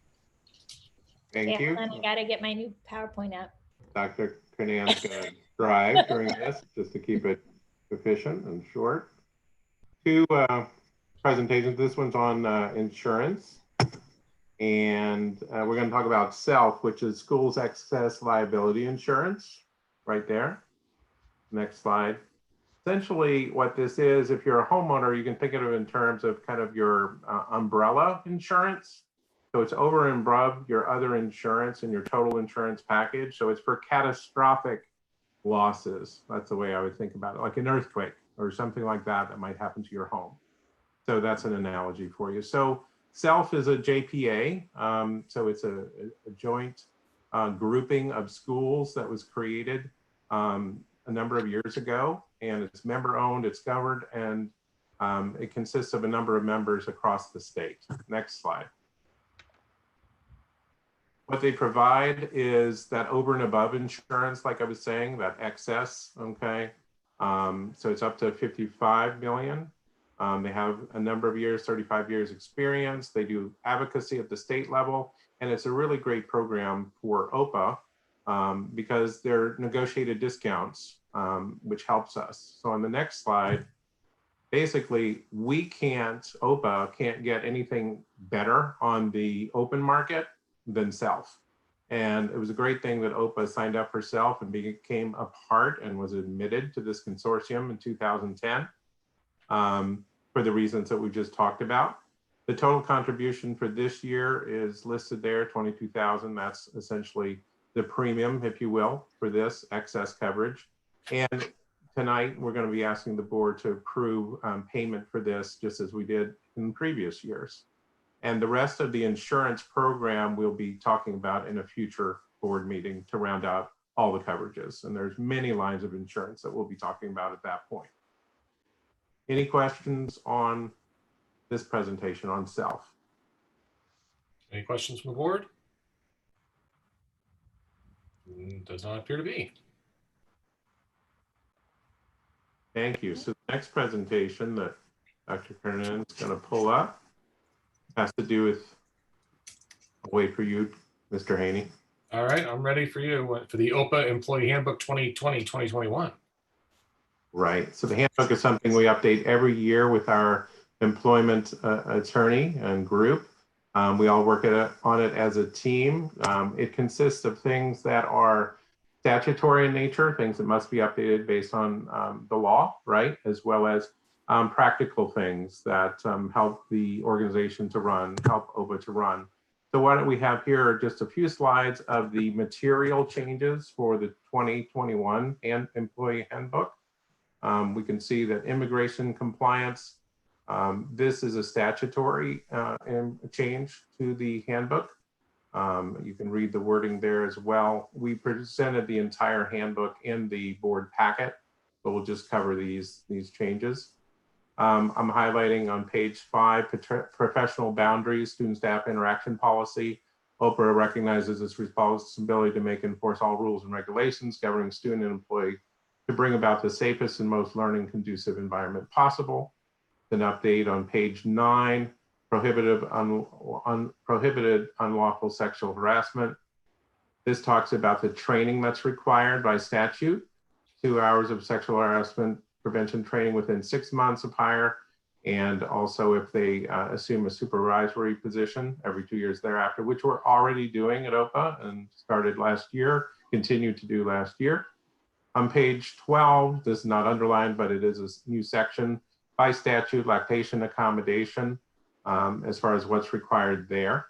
Thank you. I gotta get my new PowerPoint up. Dr. Kernan's gonna drive during this just to keep it efficient and short. 2 presentations. This one's on insurance. And we're gonna talk about SELF, which is schools excess liability insurance, right there. Next slide. Essentially what this is, if you're a homeowner, you can think of it in terms of kind of your umbrella insurance. So it's over and above your other insurance and your total insurance package. So it's for catastrophic losses. That's the way I would think about it, like an earthquake. or something like that that might happen to your home. So that's an analogy for you. So SELF is a JPA. So it's a joint grouping of schools that was created a number of years ago, and it's member owned, it's governed, and it consists of a number of members across the state. Next slide. What they provide is that over and above insurance, like I was saying, that excess, okay? So it's up to 55 million. They have a number of years, 35 years experience. They do advocacy at the state level, and it's a really great program for OPA because they're negotiated discounts, which helps us. So on the next slide, basically OPA can't get anything better on the open market than SELF. And it was a great thing that OPA signed up for SELF and became a part and was admitted to this consortium in 2010 for the reasons that we just talked about. The total contribution for this year is listed there, 22,000. That's essentially the premium, if you will, for this excess coverage. And tonight, we're going to be asking the board to approve payment for this, just as we did in previous years. And the rest of the insurance program we'll be talking about in a future board meeting to round out all the coverages. And there's many lines of insurance that we'll be talking about at that point. Any questions on this presentation on SELF? Any questions from the board? Does not appear to be. Thank you. So the next presentation that Dr. Kernan is going to pull up has to do with, I'll wait for you, Mr. Haney. All right, I'm ready for you for the OPA Employee Handbook 2020-2021. Right. So the handbook is something we update every year with our employment attorney and group. We all work on it as a team. It consists of things that are statutory in nature, things that must be updated based on the law, right? As well as practical things that help the organization to run, help OPA to run. So what we have here are just a few slides of the material changes for the 2021 employee handbook. We can see that immigration compliance, this is a statutory change to the handbook. You can read the wording there as well. We presented the entire handbook in the board packet, but we'll just cover these changes. I'm highlighting on page 5, professional boundaries, student staff interaction policy. OPA recognizes its responsibility to make and enforce all rules and regulations governing student and employee to bring about the safest and most learning conducive environment possible. An update on page 9, prohibited unlawful sexual harassment. This talks about the training that's required by statute, 2 hours of sexual harassment prevention training within 6 months of hire, and also if they assume a supervisory position every 2 years thereafter, which we're already doing at OPA and started last year, continued to do last year. On page 12, this is not underlined, but it is a new section by statute, lactation accommodation, as far as what's required there.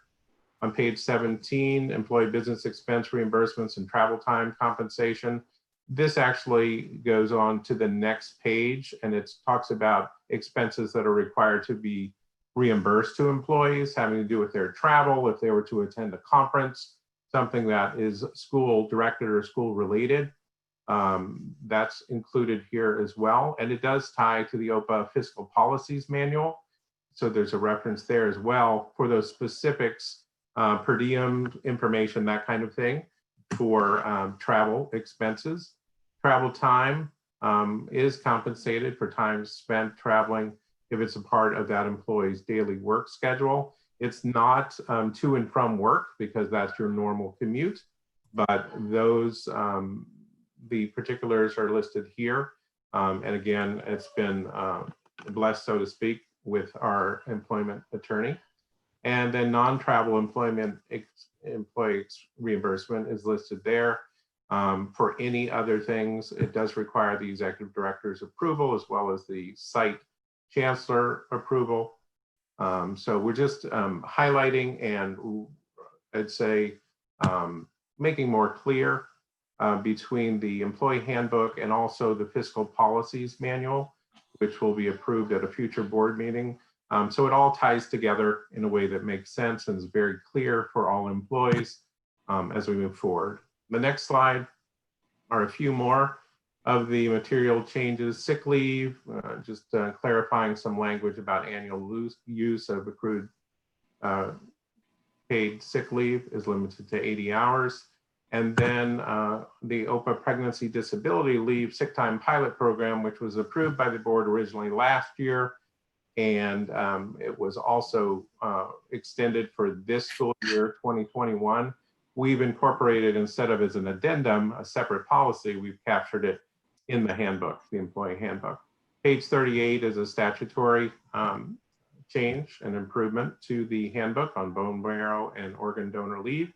On page 17, employee business expense reimbursements and travel time compensation. This actually goes on to the next page, and it talks about expenses that are required to be reimbursed to employees having to do with their travel, if they were to attend a conference, something that is school directed or school related. That's included here as well. And it does tie to the OPA fiscal policies manual. So there's a reference there as well for those specifics, per diem information, that kind of thing for travel expenses. Travel time is compensated for time spent traveling if it's a part of that employee's daily work schedule. It's not to and from work because that's your normal commute, but those the particulars are listed here. And again, it's been blessed, so to speak, with our employment attorney. And then non-travel employment employee reimbursement is listed there. For any other things, it does require the executive director's approval as well as the site chancellor approval. So we're just highlighting and I'd say making more clear between the employee handbook and also the fiscal policies manual. which will be approved at a future board meeting. So it all ties together in a way that makes sense and is very clear for all employees as we move forward. The next slide are a few more of the material changes. Sick leave, just clarifying some language about annual use of accrued paid sick leave is limited to 80 hours. And then the OPA pregnancy disability leave sick time pilot program, which was approved by the board originally last year. And it was also extended for this school year, 2021. We've incorporated, instead of as an addendum, a separate policy, we've captured it in the handbook, the employee handbook. Page 38 is a statutory change and improvement to the handbook on bone marrow and organ donor leave.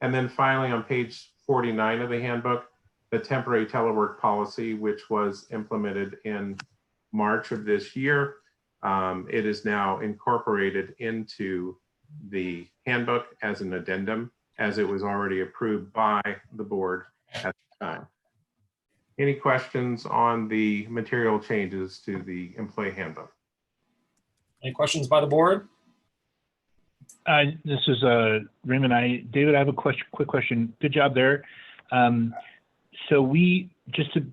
And then finally on page 49 of the handbook, the temporary telework policy, which was implemented in March of this year. It is now incorporated into the handbook as an addendum, as it was already approved by the board at the time. Any questions on the material changes to the employee handbook? Any questions by the board? This is Raymond. David, I have a quick question. Good job there. So we, just a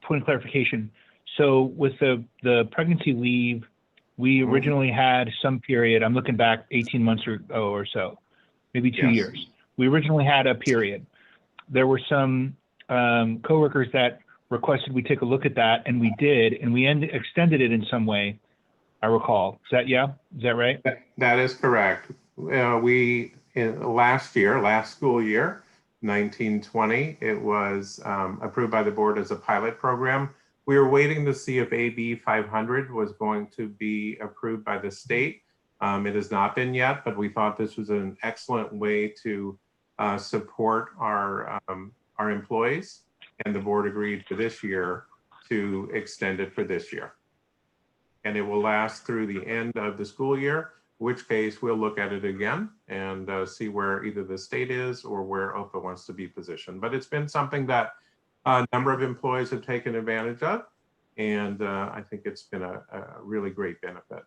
point of clarification. So with the pregnancy leave, we originally had some period, I'm looking back 18 months or so, maybe 2 years. We originally had a period. There were some coworkers that requested we take a look at that, and we did, and we extended it in some way, I recall. Is that right? That is correct. Last school year, 1920, it was approved by the board as a pilot program. We were waiting to see if AB 500 was going to be approved by the state. It has not been yet, but we thought this was an excellent way to support our employees, and the board agreed for this year to extend it for this year. And it will last through the end of the school year, in which case we'll look at it again and see where either the state is or where OPA wants to be positioned. But it's been something that a number of employees have taken advantage of, and I think it's been a really great benefit.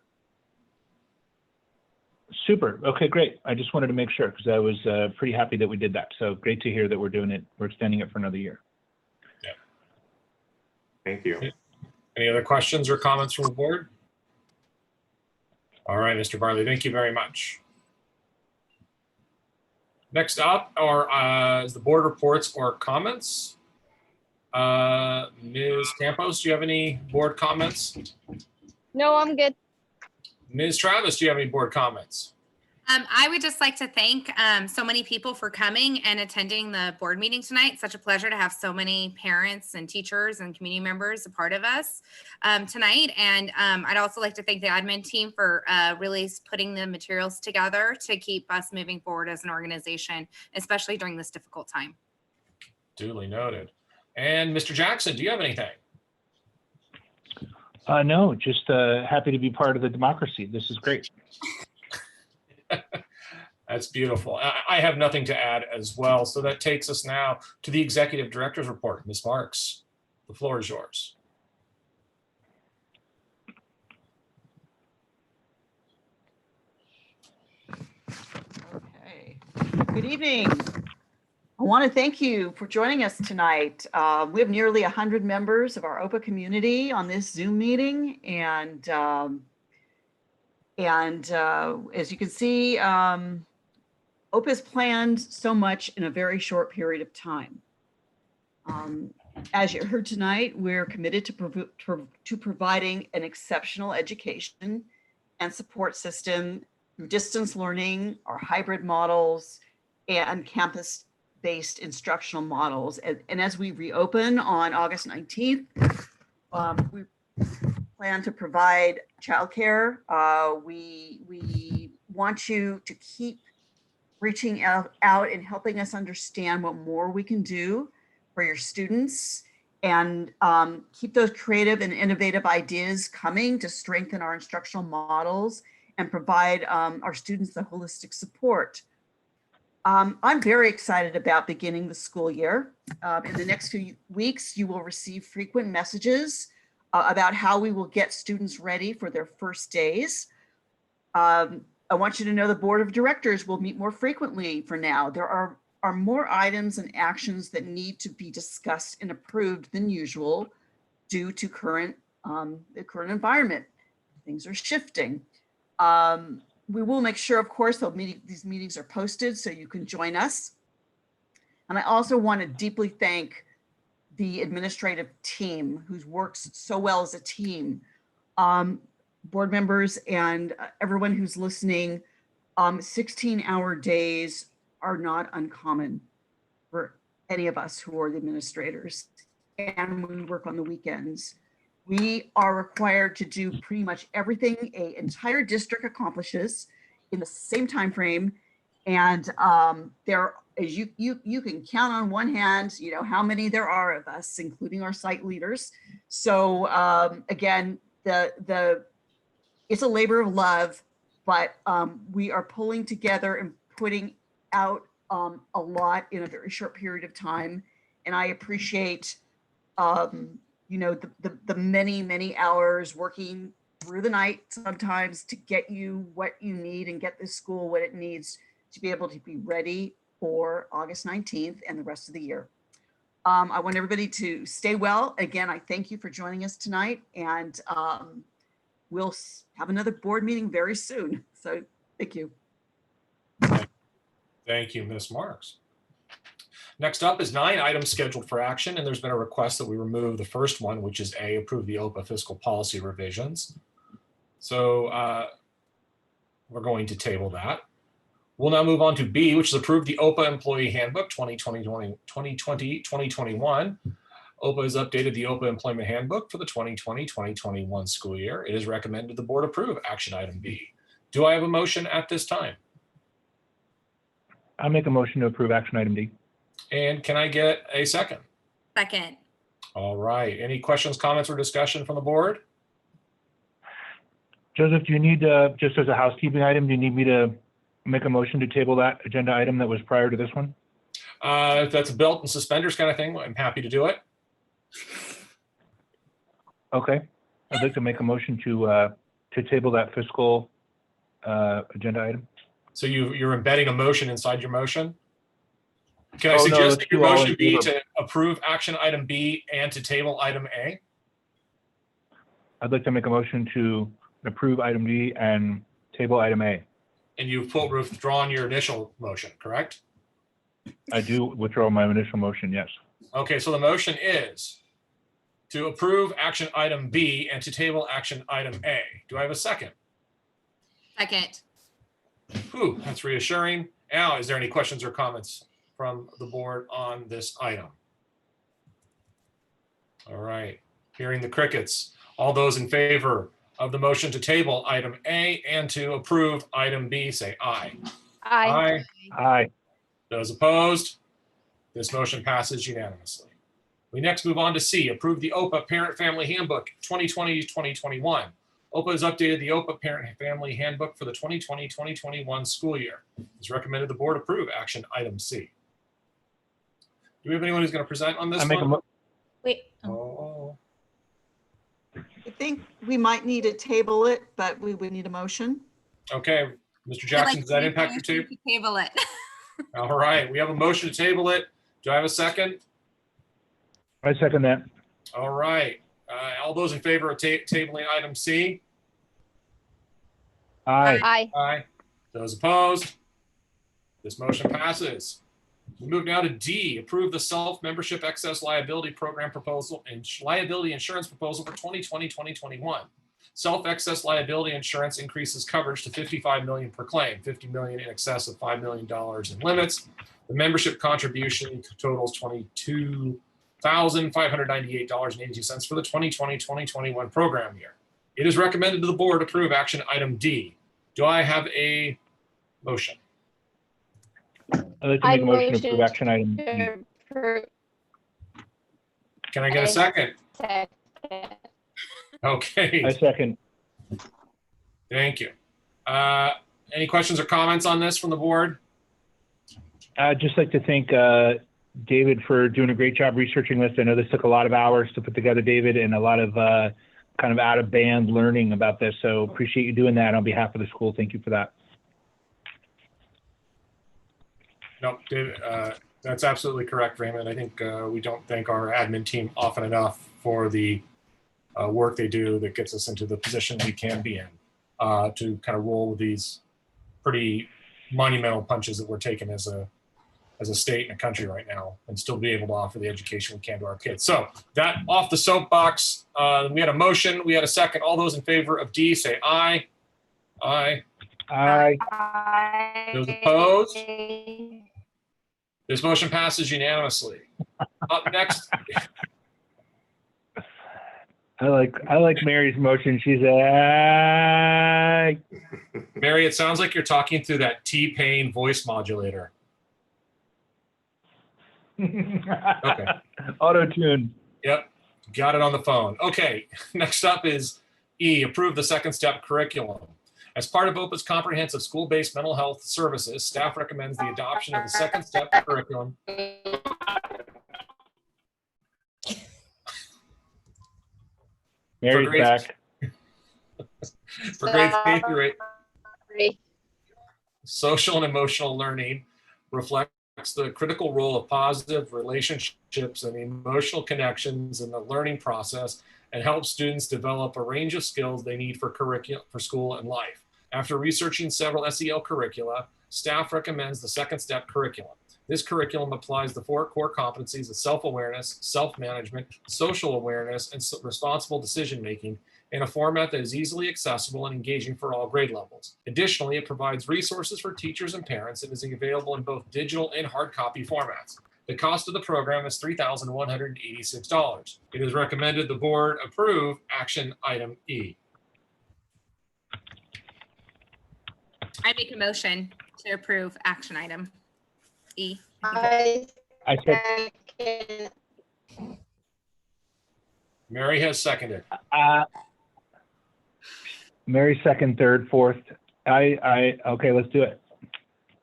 Super. Okay, great. I just wanted to make sure because I was pretty happy that we did that. So great to hear that we're doing it. We're extending it for another year. Yeah. Thank you. Any other questions or comments from the board? All right, Mr. Barley, thank you very much. Next up are the board reports or comments. Ms. Campos, do you have any board comments? No, I'm good. Ms. Travis, do you have any board comments? I would just like to thank so many people for coming and attending the board meeting tonight. Such a pleasure to have so many parents and teachers and community members a part of us tonight. And I'd also like to thank the admin team for really putting the materials together to keep us moving forward as an organization, especially during this difficult time. Duly noted. And Mr. Jackson, do you have anything? No, just happy to be part of the democracy. This is great. That's beautiful. I have nothing to add as well. So that takes us now to the executive director's report. Ms. Marks, the floor is yours. Okay. Good evening. I want to thank you for joining us tonight. We have nearly 100 members of our OPA community on this Zoom meeting, and as you can see, OPA has planned so much in a very short period of time. As you heard tonight, we're committed to providing an exceptional education and support system through distance learning, our hybrid models, and campus-based instructional models. And as we reopen on August 19th, we plan to provide childcare. We want you to keep reaching out and helping us understand what more we can do for your students, and keep those creative and innovative ideas coming to strengthen our instructional models and provide our students the holistic support. I'm very excited about beginning the school year. In the next few weeks, you will receive frequent messages about how we will get students ready for their first days. I want you to know the board of directors will meet more frequently for now. There are more items and actions that need to be discussed and approved than usual due to the current environment. Things are shifting. We will make sure, of course, these meetings are posted so you can join us. And I also want to deeply thank the administrative team who works so well as a team. Board members and everyone who's listening, 16-hour days are not uncommon for any of us who are the administrators, and we work on the weekends. We are required to do pretty much everything an entire district accomplishes in the same time frame, and there, as you can count on one hand, you know, how many there are of us, including our site leaders. So again, it's a labor of love, but we are pulling together and putting out a lot in a very short period of time. And I appreciate, you know, the many hours working through the night sometimes to get you what you need and get this school what it needs to be able to be ready for August 19th and the rest of the year. I want everybody to stay well. Again, I thank you for joining us tonight, and we'll have another board meeting very soon. So thank you. Thank you, Ms. Marks. Next up is 9 items scheduled for action, and there's been a request that we remove the first one, which is A, approve the OPA fiscal policy revisions. So we're going to table that. We'll now move on to B, which is approve the OPA Employee Handbook 2020-2021. OPA has updated the OPA Employment Handbook for the 2020-2021 school year. It is recommended the board approve action item B. Do I have a motion at this time? I'll make a motion to approve action item D. And can I get a second? Second. All right. Any questions, comments, or discussion from the board? Joseph, do you need, just as a housekeeping item, do you need me to make a motion to table that agenda item that was prior to this one? If that's a belt and suspenders kind of thing, I'm happy to do it. Okay. I'd like to make a motion to table that fiscal agenda item. So you're embedding a motion inside your motion? Can I Oh, no, suggest let's that your do all motion in be favor. to approve action item B and to table item A? I'd like to make a motion to approve item D and table item A. And you've withdrawn your initial motion, correct? I do withdraw my initial motion, yes. Okay, so the motion is to approve action item B and to table action item A. Do I have a second? Second. Whew, that's reassuring. Now, is there any questions or comments from the board on this item? All right, hearing the crickets. All those in favor of the motion to table item A and to approve item B, say aye. Aye. Aye. Those opposed? This motion passes unanimously. We next move on to C, approve the OPA Parent Family Handbook 2020-2021. OPA has updated the OPA Parent Family Handbook for the 2020-2021 school year. It's recommended the board approve action item C. Do we have anyone who's going to present on this one? Wait. Oh. I think we might need to table it, but we would need a motion. Okay, Mr. Jackson, does that impact your table? Table it. All right, we have a motion to table it. Do I have a second? I second that. All right. All those in favor of tabling item C? Aye. Aye. Aye. Those opposed? This motion passes. We move now to D, approve the self-membership excess liability program proposal and liability insurance proposal for 2020-2021. Self-excess liability insurance increases coverage to $55 million per claim, $50 million in excess of $5 million in limits. The membership contribution totals $22,598.82 for the 2020-2021 program year. It is recommended to the board approve action item D. Do I have a motion? I'd like to make a motion to approve action item D. Can I get a second? Second. Okay, I second. thank you. Any questions or comments on this from the board? I'd just like to thank David for doing a great job researching this. I know this took a lot of hours to put together, David, and a lot of kind of out of band learning about this. So appreciate you doing that on behalf of the school. Thank you for that. No, David, that's absolutely correct, Raymond. I think we don't thank our admin team often enough for the work they do that gets us into the position we can be in to kind of roll with these pretty monumental punches that we're taking as a state and a country right now, and still be able to offer the education we can to our kids. So that off the soapbox, we had a motion, we had a second. All those in favor of D say aye. Aye. Aye. Those opposed? This motion passes unanimously. Up next. I like Mary's motion. She's aye. Mary, it sounds like you're talking through that T-Pain voice modulator. Okay. Auto-tune. Yep, got it on the phone. Okay, next up is E, approve the second step curriculum. As part of OPA's comprehensive school-based mental health services, staff recommends the adoption of the second step curriculum. Mary's back. For grades K through 8, social and emotional learning reflects the critical role of positive relationships and emotional connections in the learning process, and helps students develop a range of skills they need for school and life. After researching several SEL curricula, staff recommends the second step curriculum. This curriculum applies the 4 core competencies of self-awareness, self-management, social awareness, and responsible decision-making in a format that is easily accessible and engaging for all grade levels. Additionally, it provides resources for teachers and parents and is available in both digital and hard copy formats. The cost of the program is $3,186. It is recommended the board approve action item E. I make a motion to approve action item E. I said. Mary has seconded. Mary second, third, fourth. Okay, let's do it.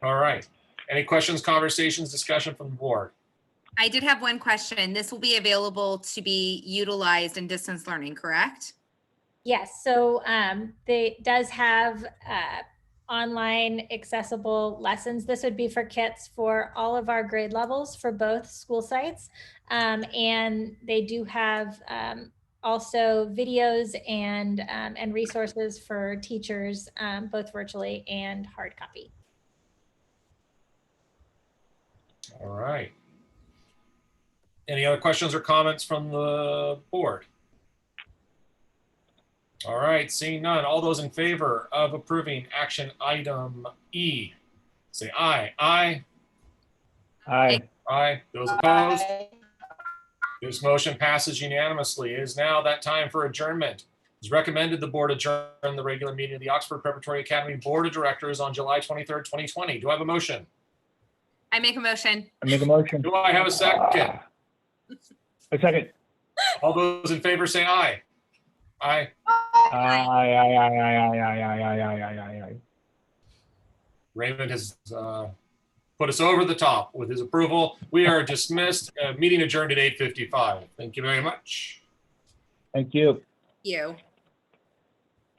All right. Any questions, conversations, discussion from the board? I did have one question. This will be available to be utilized in distance learning, correct? Yes, so they does have online accessible lessons. This would be for kits for all of our grade levels for both school sites. And they do have also videos and resources for teachers, both virtually and hard copy. All right. Any other questions or comments from the board? All right, seeing none. All those in favor of approving action item E, say aye. Aye. Aye. Aye. Those opposed? This motion passes unanimously. It is now that time for adjournment. It's recommended the board adjourn the regular meeting of the Oxford Preparatory Academy Board of Directors on July 23rd, 2020. Do I have a motion? I make a motion. I make a motion. Do I have a second? A second. All those in favor say aye. Aye. Aye. Raymond has put us over the top with his approval. We are dismissed. Meeting adjourned at 8:55. Thank you very much. Thank you. You.